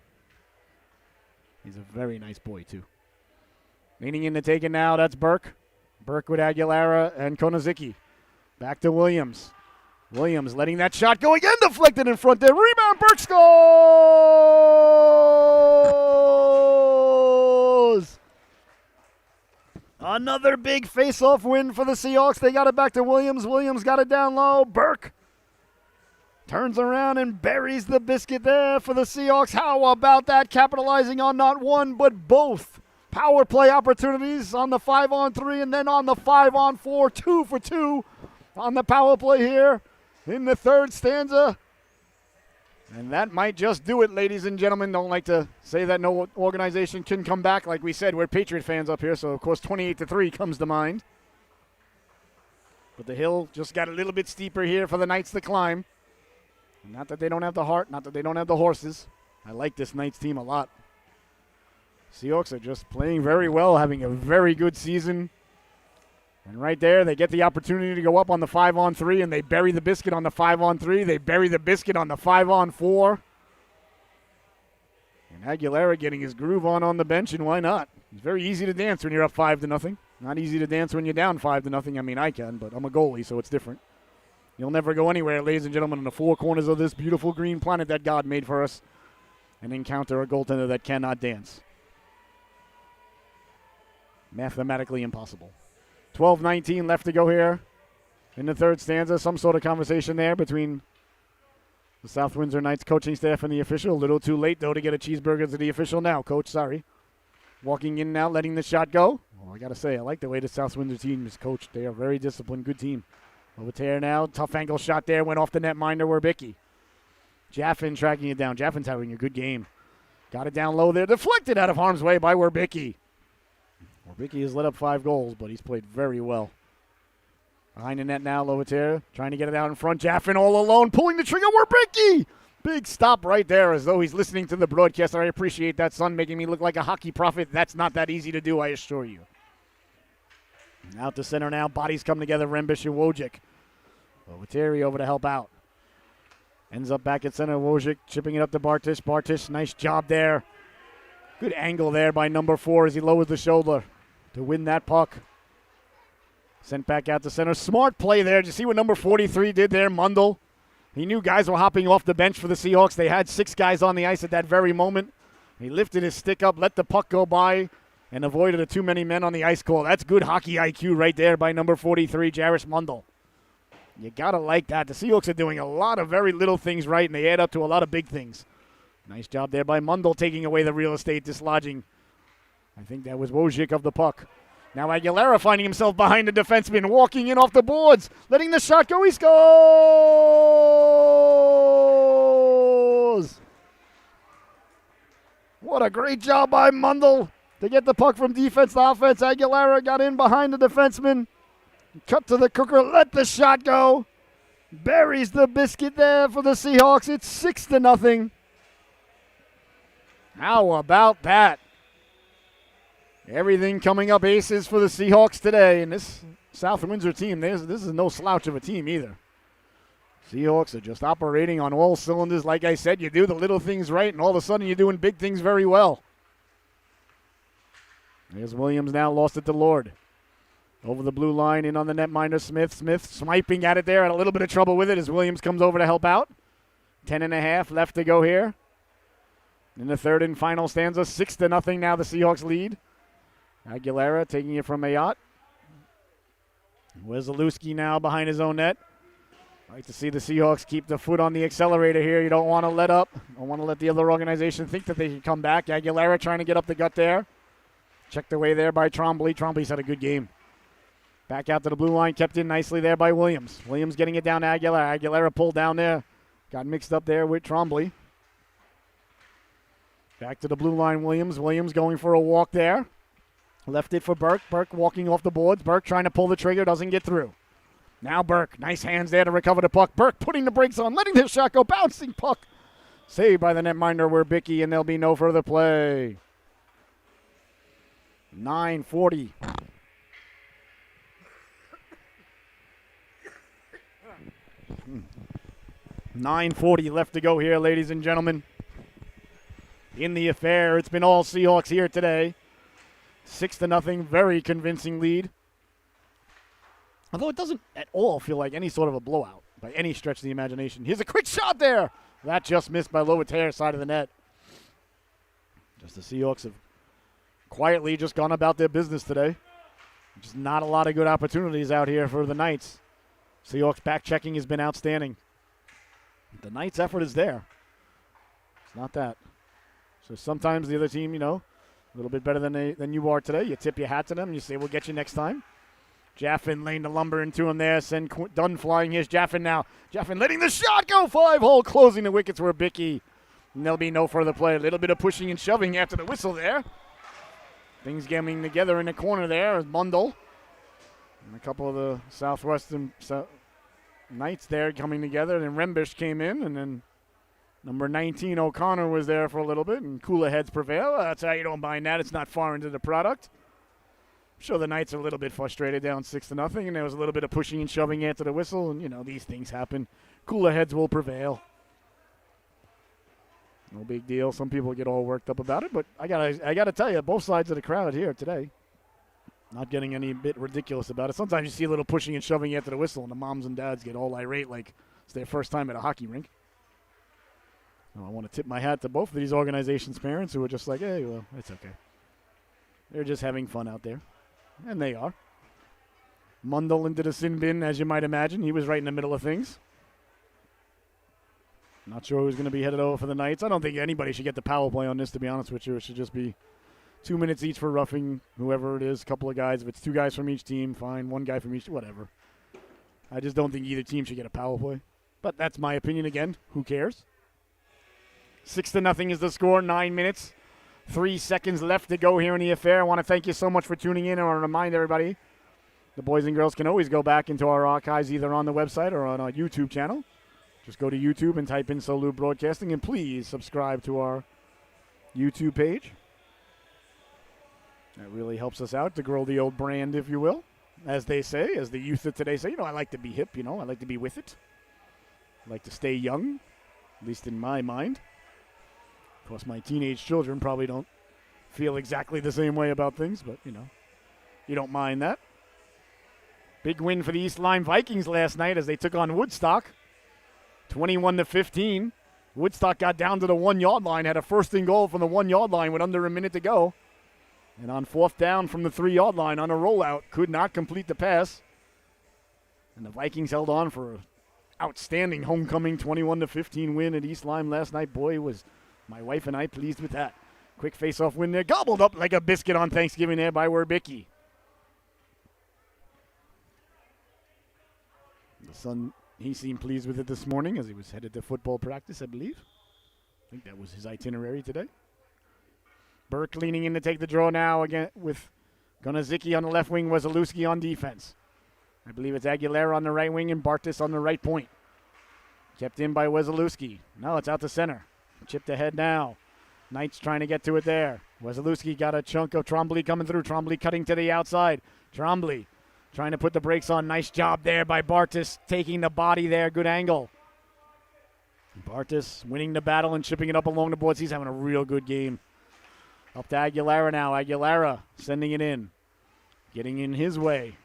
He's a very nice boy, too. Leaning in to take it now, that's Burke. Burke with Aguilera and Konozicki. Back to Williams. Williams letting that shot go again, deflected in front there. Rebound, Burke scores! Another big face-off win for the Seahawks. They got it back to Williams. Williams got it down low. Burke turns around and buries the biscuit there for the Seahawks. How about that? Capitalizing on not one, but both power play opportunities on the 5-on-3 and then on the 5-on-4. 2 for 2 on the power play here in the third stanza. And that might just do it, ladies and gentlemen. Don't like to say that no organization can come back. Like we said, we're Patriot fans up here, so of course 28-3 comes to mind. But the hill just got a little bit steeper here for the Knights to climb. Not that they don't have the heart, not that they don't have the horses. I like this Knights team a lot. Seahawks are just playing very well, having a very good season. And right there, they get the opportunity to go up on the 5-on-3, and they bury the biscuit on the 5-on-3. They bury the biscuit on the 5-on-4. And Aguilera getting his groove on the bench, and why not? It's very easy to dance when you're up 5-0. Not easy to dance when you're down 5-0. I mean, I can, but I'm a goalie, so it's different. You'll never go anywhere, ladies and gentlemen, in the four corners of this beautiful green planet that God made for us and encounter a goaltender that cannot dance. Mathematically impossible. 12:19 left to go here in the third stanza. Some sort of conversation there between the South Windsor Knights coaching staff and the official. A little too late, though, to get a cheeseburger to the official now. Coach, sorry. Walking in now, letting the shot go. Well, I got to say, I like the way the South Windsor team is coached. They are a very disciplined, good team. Over here now, tough angle shot there, went off the netminder, Werbicki. Jaffin tracking it down. Jaffin's having a good game. Got it down low there, deflected out of harm's way by Werbicki. Werbicki has let up 5 goals, but he's played very well. Behind the net now, Lovater trying to get it out in front. Jaffin all alone, pulling the trigger. Werbicki! Big stop right there as though he's listening to the broadcaster. I appreciate that, son, making me look like a hockey prophet. That's not that easy to do, I assure you. Out to center now. Bodies come together. Rembish and Wojcik. Lovater over to help out. Ends up back at center. Wojcik chipping it up to Bartish. Bartish, nice job there. Good angle there by number 4 as he lowers the shoulder to win that puck. Sent back out to center. Smart play there. Did you see what number 43 did there, Mundell? He knew guys were hopping off the bench for the Seahawks. They had 6 guys on the ice at that very moment. He lifted his stick up, let the puck go by, and avoided a too many men on the ice call. That's good hockey IQ right there by number 43, Jairus Mundell. You got to like that. The Seahawks are doing a lot of very little things right, and they add up to a lot of big things. Nice job there by Mundell taking away the real estate, dislodging. I think that was Wojcik of the puck. Now Aguilera finding himself behind the defenseman, walking in off the boards, letting the shot go. He scores! What a great job by Mundell to get the puck from defense to offense. Aguilera got in behind the defenseman, cut to the cooker, let the shot go. Buries the biscuit there for the Seahawks. It's 6-0. How about that? Everything coming up aces for the Seahawks today. And this South Windsor team, this is no slouch of a team either. Seahawks are just operating on all cylinders. Like I said, you do the little things right, and all of a sudden you're doing big things very well. There's Williams now, lost it to Lord. Over the blue line, in on the netminder, Smith. Smith swiping at it there, had a little bit of trouble with it as Williams comes over to help out. 10.5 left to go here. In the third and final stanza, 6-0 now the Seahawks lead. Aguilera taking it from Mayotte. Wesolowski now behind his own net. Like to see the Seahawks keep the foot on the accelerator here. You don't want to let up. Don't want to let the other organization think that they can come back. Aguilera trying to get up the gut there. Checked away there by Trombley. Trombley's had a good game. Back out to the blue line, kept in nicely there by Williams. Williams getting it down to Aguilera. Aguilera pulled down there. Got mixed up there with Trombley. Back to the blue line, Williams. Williams going for a walk there. Left it for Burke. Burke walking off the boards. Burke trying to pull the trigger, doesn't get through. Now Burke, nice hands there to recover the puck. Burke putting the brakes on, letting the shot go, bouncing puck. Saved by the netminder Werbicki, and there'll be no further play. 9:40. .940 left to go here, ladies and gentlemen. In the affair, it's been all Seahawks here today. 6-0, very convincing lead. Although it doesn't at all feel like any sort of a blowout by any stretch of the imagination. Here's a quick shot there. That just missed by Lovater, side of the net. Just the Seahawks have quietly just gone about their business today. Just not a lot of good opportunities out here for the Knights. Seahawks back checking has been outstanding. The Knights' effort is there. It's not that. So sometimes the other team, a little bit better than you are today. You tip your hat to them and you say, we'll get you next time. Jaffin laying the lumber into him there. Send Dunn flying. Here's Jaffin now. Jaffin letting the shot go. 5-hole, closing the wickets were Bickey. And there'll be no further play. A little bit of pushing and shoving after the whistle there. Things getting together in the corner there as Mundell And a couple of the Southwestern Knights there coming together. Then Rembish came in, and then number 19, O'Connor, was there for a little bit, and cooler heads prevail. That's how you don't mind that. It's not far into the product. I'm sure the Knights are a little bit frustrated, down 6-0, and there was a little bit of pushing and shoving after the whistle, and, these things happen. Cooler heads will prevail. No big deal. Some people get all worked up about it, but I gotta tell you, both sides of the crowd here today, not getting any bit ridiculous about it. Sometimes you see a little pushing and shoving after the whistle, and the moms and dads get all irate like it's their first time at a hockey rink. I want to tip my hat to both of these organizations' parents who are just like, hey, well, it's okay. They're just having fun out there. And they are. Mundell into the sin bin, as you might imagine. He was right in the middle of things. Not sure who's going to be headed over for the Knights. I don't think anybody should get the power play on this, to be honest with you. It should just be 2 minutes each for roughing whoever it is, a couple of guys. If it's 2 guys from each team, fine. 1 guy from each, whatever. I just don't think either team should get a power play. But that's my opinion again. Who cares? 6-0 is the score. 9 minutes. 3 seconds left to go here in the affair. I want to thank you so much for tuning in. I want to remind everybody, the boys and girls can always go back into our archives either on the website or on our YouTube channel. Just go to YouTube and type in Salute Broadcasting, and please subscribe to our YouTube page. That really helps us out to grow the old brand, if you will. As they say, as the youth of today say, I like to be hip, I like to be with it. I like to stay young, at least in my mind. Of course, my teenage children probably don't feel exactly the same way about things, but, you don't mind that. Big win for the East Lyme Vikings last night as they took on Woodstock. 21-15. Woodstock got down to the 1-yard line, had a first and goal from the 1-yard line with under a minute to go. And on 4th down from the 3-yard line on a rollout, could not complete the pass. And the Vikings held on for an outstanding homecoming 21-15 win at East Lyme last night. Boy, was my wife and I pleased with that. Quick face-off win there. Gobbled up like a biscuit on Thanksgiving there by Werbicki. The son, he seemed pleased with it this morning as he was headed to football practice, I believe. I think that was his itinerary today. Burke leaning in to take the draw now again with Gonazicki on the left wing, Wesolewski on defense. I believe it's Aguilera on the right wing and Bartis on the right point. Kept in by Wesolewski. No, it's out to center. Chipped ahead now. Knights trying to get to it there. Wesolewski got a chunk of Trombley coming through. Trombley cutting to the outside. Trombley trying to put the brakes on. Nice job there by Bartis, taking the body there. Good angle. Bartis winning the battle and chipping it up along the boards. He's having a real good game. Up to Aguilera now. Aguilera sending it in. Getting in his way.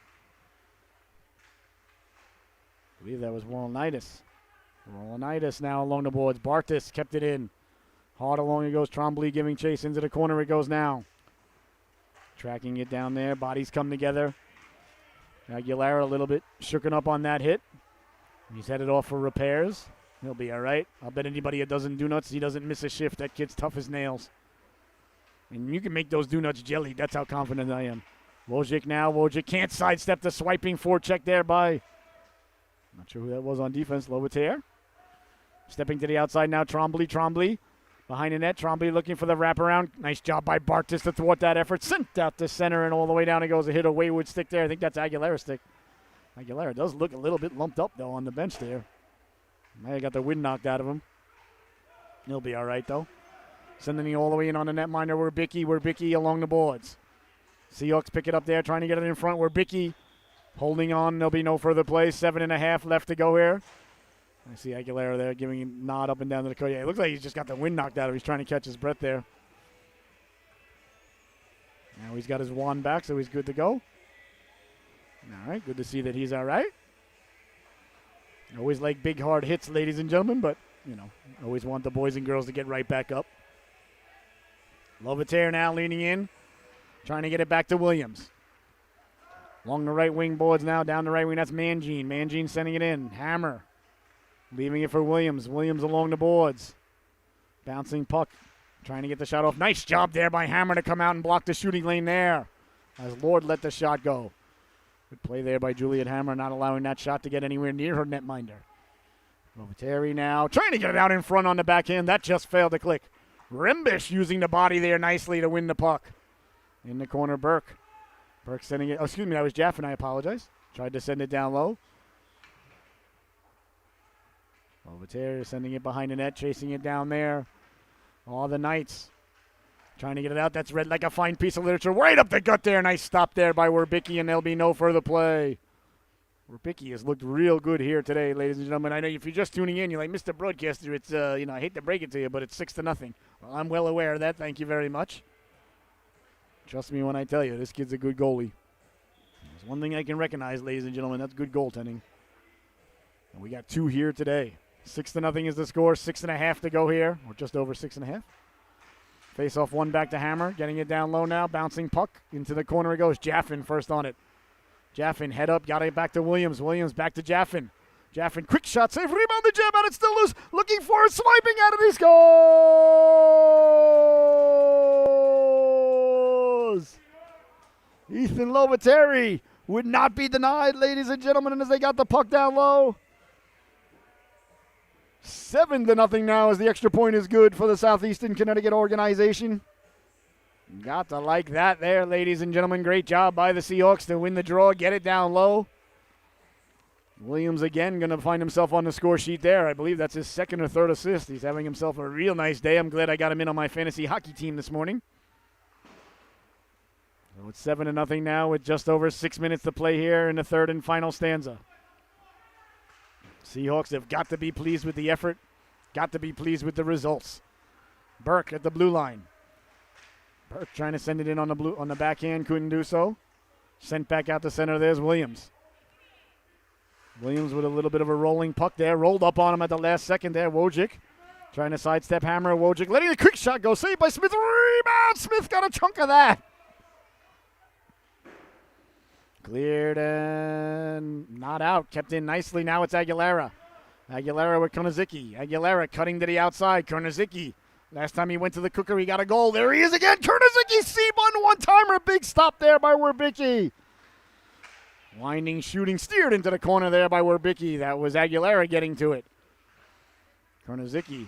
I believe that was Warlenitis. Warlenitis now along the boards. Bartis kept it in. Hard along it goes. Trombley giving chase into the corner. It goes now. Tracking it down there. Bodies come together. Aguilera a little bit shooken up on that hit. He's headed off for repairs. He'll be all right. I'll bet anybody that doesn't do nuts, he doesn't miss a shift. That kid's tough as nails. And you can make those do-nuts jelly. That's how confident I am. Wojcik now. Wojcik can't sidestep the swiping forecheck there by, not sure who that was on defense, Lovater. Stepping to the outside now, Trombley behind the net. Trombley looking for the wraparound. Nice job by Bartis to thwart that effort. Sent out to center and all the way down it goes. A hit a wayward stick there. I think that's Aguilera's stick. Aguilera does look a little bit lumped up, though, on the bench there. May have got the wind knocked out of him. He'll be all right, though. Sending it all the way in on the netminder. Werbicki along the boards. Seahawks pick it up there, trying to get it in front. Werbicki holding on. There'll be no further play. 7.5 left to go here. I see Aguilera there giving him a nod up and down to the court. Yeah, it looks like he's just got the wind knocked out of him. He's trying to catch his breath there. Now he's got his wand back, so he's good to go. All right, good to see that he's all right. Always like big, hard hits, ladies and gentlemen, but, always want the boys and girls to get right back up. Lovater now leaning in, trying to get it back to Williams. Along the right wing boards now, down the right wing, that's Mangine. Mangine sending it in. Hammer leaving it for Williams. Williams along the boards. Bouncing puck, trying to get the shot off. Nice job there by Hammer to come out and block the shooting lane there as Lord let the shot go. Good play there by Juliet Hammer, not allowing that shot to get anywhere near her netminder. Lovater now trying to get it out in front on the backhand. That just failed to click. Rembish using the body there nicely to win the puck. In the corner, Burke Burke sending it. Oh, excuse me, that was Jaffin. I apologize. Tried to send it down low. Lovater sending it behind the net, chasing it down there. All the Knights trying to get it out. That's read like a fine piece of literature. Right up the gut there. Nice stop there by Werbicki, and there'll be no further play. Werbicki has looked real good here today, ladies and gentlemen. I know if you're just tuning in, you're like, Mr. Broadcaster, it's, I hate to break it to you, but it's 6-0. Well, I'm well aware of that. Thank you very much. Trust me when I tell you, this kid's a good goalie. There's one thing I can recognize, ladies and gentlemen, that's good goaltending. And we got 2 here today. 6-0 is the score. 6.5 to go here, or just over 6.5. Face off one back to Hammer, getting it down low now. Bouncing puck into the corner it goes. Jaffin first on it. Jaffin head up, got it back to Williams. Williams back to Jaffin. Jaffin, quick shot, save, rebound, the jab out, it's still loose. Looking for it, swiping at it, he scores! Ethan Lovateri would not be denied, ladies and gentlemen, as they got the puck down low. 7-0 now as the extra point is good for the Southeastern Connecticut organization. Got to like that there, ladies and gentlemen. Great job by the Seahawks to win the draw, get it down low. Williams again going to find himself on the score sheet there. I believe that's his second or third assist. He's having himself a real nice day. I'm glad I got him in on my fantasy hockey team this morning. So it's 7-0 now with just over 6 minutes to play here in the third and final stanza. Seahawks have got to be pleased with the effort, got to be pleased with the results. Burke at the blue line. Burke trying to send it in on the backhand, couldn't do so. Sent back out to center, there's Williams. Williams with a little bit of a rolling puck there, rolled up on him at the last second there. Wojcik trying to sidestep Hammer. Wojcik letting a quick shot go, saved by Smith. Rebound, Smith got a chunk of that. Cleared and not out, kept in nicely. Now it's Aguilera. Aguilera with Konozicki. Aguilera cutting to the outside. Konozicki. Last time he went to the cooker, he got a goal. There he is again. Konozicki, C1 one-timer. Big stop there by Werbicki. Winding, shooting, steered into the corner there by Werbicki. That was Aguilera getting to it. Konozicki.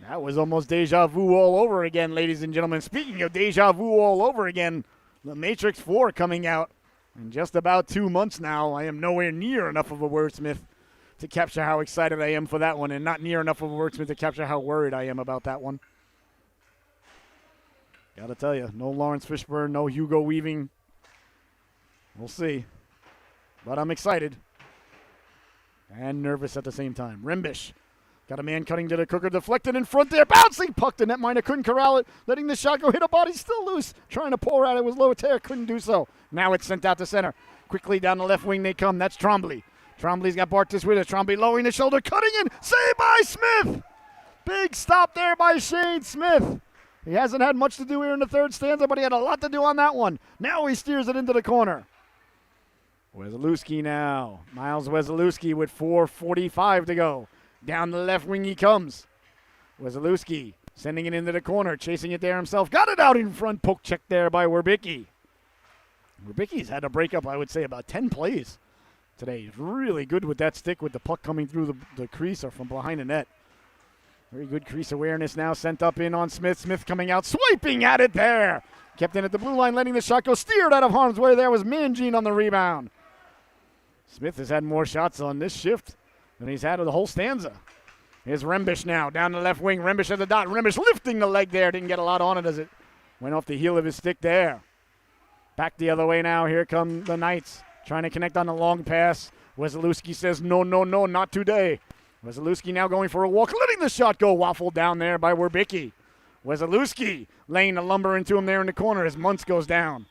That was almost deja vu all over again, ladies and gentlemen. Speaking of deja vu all over again, the Matrix 4 coming out in just about 2 months now. I am nowhere near enough of a wordsmith to capture how excited I am for that one, and not near enough of a wordsmith to capture how worried I am about that one. Gotta tell you, no Lawrence Fishburne, no Hugo Weaving. We'll see. But I'm excited. And nervous at the same time. Rimbish. Got a man cutting to the cooker, deflected in front there, bouncing puck. The netminder couldn't corral it, letting the shot go, hit a body, still loose. Trying to pour at it was Lovater, couldn't do so. Now it's sent out to center. Quickly down the left wing they come, that's Trombley. Trombley's got Bartis with it. Trombley lowering the shoulder, cutting in, saved by Smith. Big stop there by Shane Smith. He hasn't had much to do here in the third stanza, but he had a lot to do on that one. Now he steers it into the corner. Wesolowski now. Miles Wesolowski with 4:45 to go. Down the left wing he comes. Wesolowski sending it into the corner, chasing it there himself. Got it out in front. Poke check there by Werbicki. Werbicki's had to break up, I would say, about 10 plays today. He's really good with that stick with the puck coming through the crease or from behind the net. Very good crease awareness now. Sent up in on Smith. Smith coming out, swiping at it there. Kept in at the blue line, letting the shot go. Steered out of harm's way. There was Mangine on the rebound. Smith has had more shots on this shift than he's had of the whole stanza. Here's Rembish now, down the left wing. Rembish at the dot. Rembish lifting the leg there. Didn't get a lot on it as it went off the heel of his stick there. Back the other way now. Here come the Knights. Trying to connect on the long pass. Wesolowski says, no, not today. Wesolowski now going for a walk. Letting the shot go. Waffled down there by Werbicki. Wesolowski laying the lumber into him there in the corner as Muntz goes down.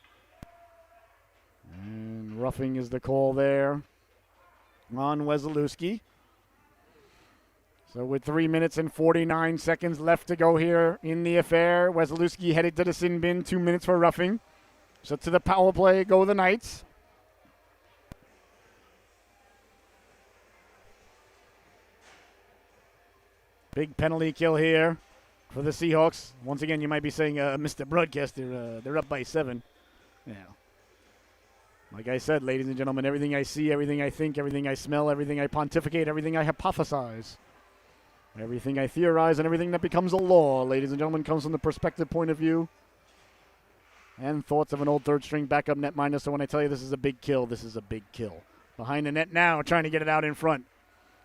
And roughing is the call there on Wesolowski. So with 3 minutes and 49 seconds left to go here in the affair, Wesolowski headed to the sin bin, 2 minutes for roughing. So to the power play go the Knights. Big penalty kill here for the Seahawks. Once again, you might be saying, Mr. Broadcaster, they're up by 7. Yeah. Like I said, ladies and gentlemen, everything I see, everything I think, everything I smell, everything I pontificate, everything I hypothesize, everything I theorize, and everything that becomes a law, ladies and gentlemen, comes from the perspective point of view And thoughts of an old third-string backup netminder. So when I tell you this is a big kill, this is a big kill. Behind the net now, trying to get it out in front.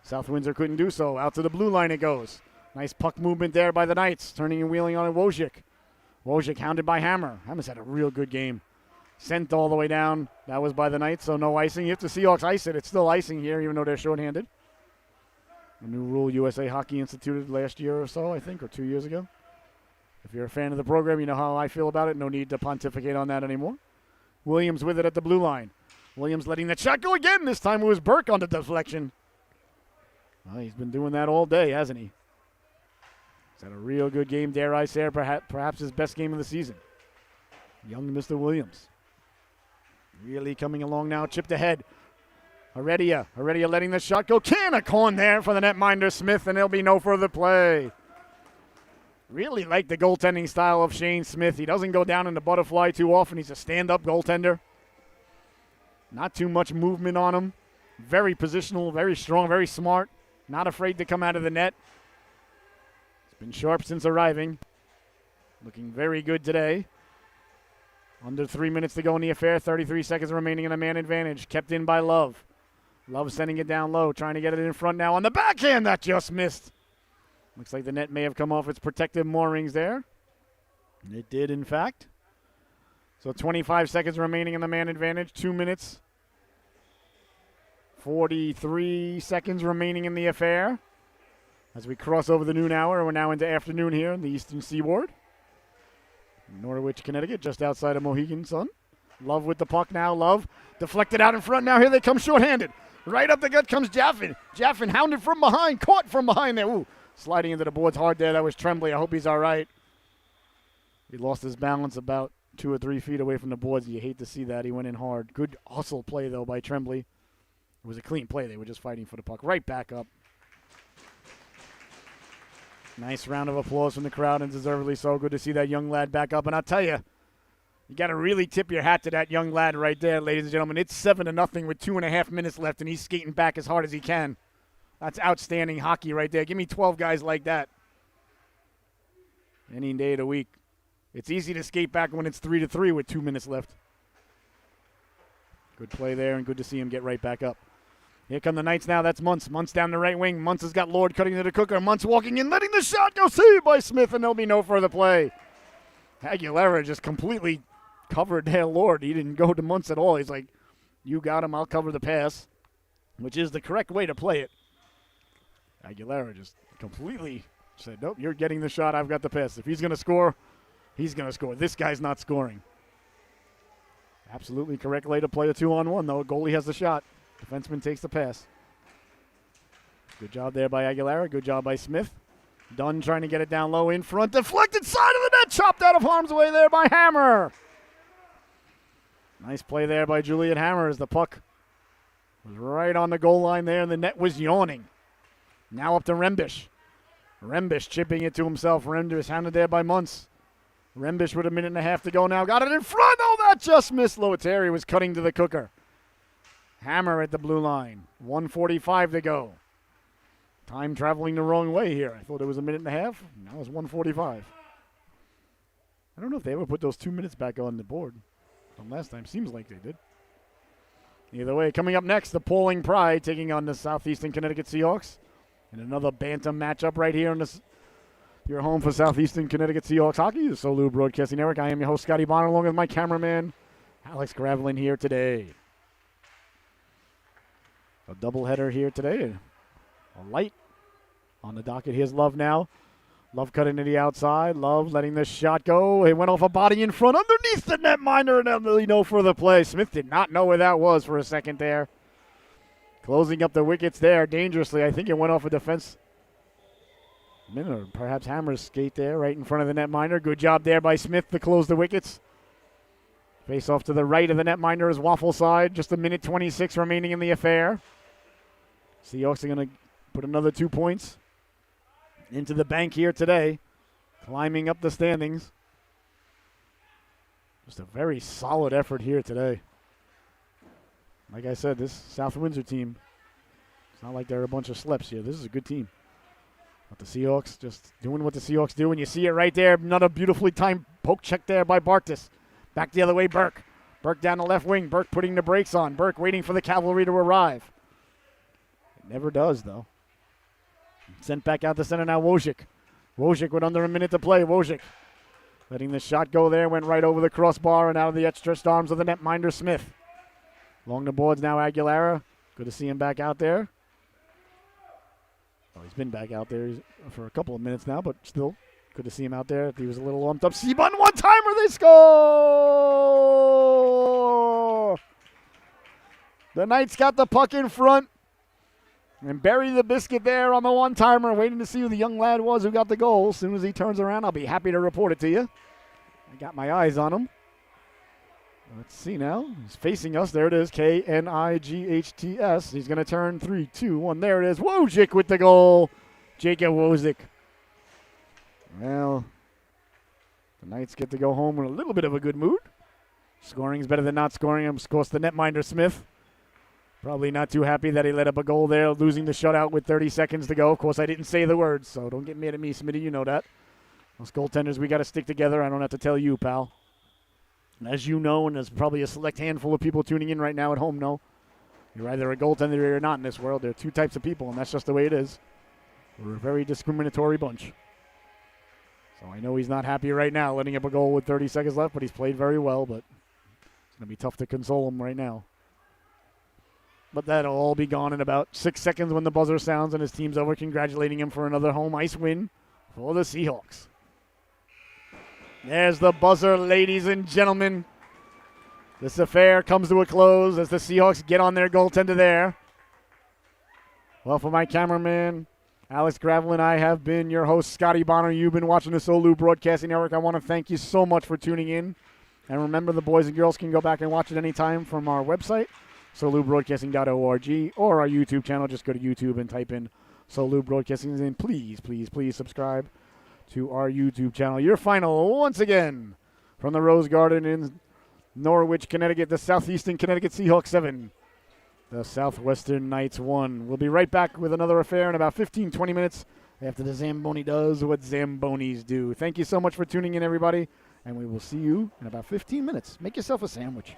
South Windsor couldn't do so. Out to the blue line it goes. Nice puck movement there by the Knights. Turning and wheeling on Wojcik. Wojcik hounded by Hammer. Hammer's had a real good game. Sent all the way down. That was by the Knights, so no icing. If the Seahawks ice it, it's still icing here, even though they're shorthanded. A new rule USA Hockey instituted last year or so, I think, or 2 years ago. If you're a fan of the program, you know how I feel about it. No need to pontificate on that anymore. Williams with it at the blue line. Williams letting that shot go again. This time it was Burke on the deflection. Well, he's been doing that all day, hasn't he? He's had a real good game, dare I say, perhaps his best game of the season. Young Mr. Williams. Really coming along now, chipped ahead. Heredia letting the shot go. Can a corn there for the netminder Smith, and there'll be no further play. Really like the goaltending style of Shane Smith. He doesn't go down in the butterfly too often. He's a stand-up goaltender. Not too much movement on him. Very positional, very strong, very smart. Not afraid to come out of the net. He's been sharp since arriving. Looking very good today. Under 3 minutes to go in the affair. 33 seconds remaining in a man advantage. Kept in by Love. Love sending it down low. Trying to get it in front now on the backhand. That just missed. Looks like the net may have come off its protective moorings there. And it did, in fact. So 25 seconds remaining in the man advantage. 2 minutes. 43 seconds remaining in the affair. As we cross over the noon hour, we're now into afternoon here in the eastern seaboard. Norwich, Connecticut, just outside of Mohegan Sun. Love with the puck now. Love deflected out in front. Now here they come shorthanded. Right up the gut comes Jaffin. Jaffin hounded from behind. Caught from behind there. Ooh, sliding into the boards hard there. That was Tremblay. I hope he's all right. He lost his balance about 2 or 3 feet away from the boards. You hate to see that. He went in hard. Good hustle play, though, by Tremblay. It was a clean play. They were just fighting for the puck. Right back up. Nice round of applause from the crowd, and deservedly so. Good to see that young lad back up. And I'll tell you, you got to really tip your hat to that young lad right there, ladies and gentlemen. It's 7-0 with 2.5 minutes left, and he's skating back as hard as he can. That's outstanding hockey right there. Give me 12 guys like that any day of the week. It's easy to skate back when it's 3-3 with 2 minutes left. Good play there, and good to see him get right back up. Here come the Knights now. That's Muntz. Muntz down the right wing. Muntz has got Lord cutting to the cooker. Muntz walking in, letting the shot go saved by Smith, and there'll be no further play. Aguilera just completely covered there, Lord. He didn't go to Muntz at all. He's like, you got him, I'll cover the pass, which is the correct way to play it. Aguilera just completely said, nope, you're getting the shot, I've got the pass. If he's going to score, he's going to score. This guy's not scoring. Absolutely correct way to play a 2-on-1, though. Goalie has the shot. Defenseman takes the pass. Good job there by Aguilera. Good job by Smith. Dunn trying to get it down low in front. Deflected side of the net. Chopped out of harm's way there by Hammer. Nice play there by Juliet Hammer as the puck was right on the goal line there, and the net was yawning. Now up to Rembish. Rembish chipping it to himself. Rembish hounded there by Muntz. Rembish with 1.5 minutes to go now. Got it in front. Oh, that just missed. Loeteri was cutting to the cooker. Hammer at the blue line. 1:45 to go. Time traveling the wrong way here. I thought it was 1.5 minutes. Now it's 1:45. I don't know if they ever put those 2 minutes back on the board from last time. Seems like they did. Either way, coming up next, the Pauling Pride taking on the Southeastern Connecticut Seahawks. And another Bantam matchup right here on your home for Southeastern Connecticut Seahawks hockey, the Solu Broadcasting Network. I am your host, Scotty Bonner, along with my cameraman, Alex Gravelin, here today. A doubleheader here today. A light on the docket. Here's Love now. Love cutting to the outside. Love letting the shot go. It went off a body in front underneath the netminder, and really no further play. Smith did not know where that was for a second there. Closing up the wickets there dangerously. I think it went off a defense. Or perhaps Hammer's skate there right in front of the netminder. Good job there by Smith to close the wickets. Face off to the right of the netminder is Waffle side. Just 1:26 remaining in the affair. Seahawks are going to put another 2 points into the bank here today, climbing up the standings. Just a very solid effort here today. Like I said, this South Windsor team, it's not like they're a bunch of schleps here. This is a good team. But the Seahawks just doing what the Seahawks do, and you see it right there. Another beautifully timed poke check there by Barktis. Back the other way, Burke. Burke down the left wing. Burke putting the brakes on. Burke waiting for the cavalry to arrive. It never does, though. Sent back out to center now, Wojcik. Wojcik with under a minute to play. Wojcik letting the shot go there. Went right over the crossbar and out of the outstretched arms of the netminder, Smith. Along the boards now, Aguilera. Good to see him back out there. Oh, he's been back out there for a couple of minutes now, but still good to see him out there. He was a little lumped up. Seabun, one-timer, they score! The Knights got the puck in front and bury the biscuit there on the one-timer, waiting to see who the young lad was who got the goal. As soon as he turns around, I'll be happy to report it to you. I got my eyes on him. Let's see now. He's facing us. There it is, Knights. He's going to turn 3, 2, 1. There it is. Wojcik with the goal. Jacob Wojcik. Well, the Knights get to go home in a little bit of a good mood. Scoring is better than not scoring. Of course, the netminder, Smith. Probably not too happy that he let up a goal there, losing the shutout with 30 seconds to go. Of course, I didn't say the words, so don't get mad at me, Smitty. You know that. Us goaltenders, we got to stick together. I don't have to tell you, pal. As you know, and there's probably a select handful of people tuning in right now at home know, you're either a goaltender or you're not in this world. There are two types of people, and that's just the way it is. We're a very discriminatory bunch. So I know he's not happy right now letting up a goal with 30 seconds left, but he's played very well, but it's going to be tough to console him right now. But that'll all be gone in about 6 seconds when the buzzer sounds and his team's over congratulating him for another home ice win for the Seahawks. There's the buzzer, ladies and gentlemen. This affair comes to a close as the Seahawks get on their goaltender there. Well, for my cameraman, Alex Gravel, I have been your host, Scotty Bonner. You've been watching the Solu Broadcasting Network. I want to thank you so much for tuning in. And remember, the boys and girls can go back and watch it anytime from our website, solubroadcasting.org, or our YouTube channel. Just go to YouTube and type in Solu Broadcasting. And please, please, please subscribe to our YouTube channel. Your final, once again, from the Rose Garden in Norwich, Connecticut, the Southeastern Connecticut Seahawks 7, the Southwestern Knights 1. We'll be right back with another affair in about 15, 20 minutes after the Zamboni does what Zambonis do. Thank you so much for tuning in, everybody, and we will see you in about 15 minutes. Make yourself a sandwich.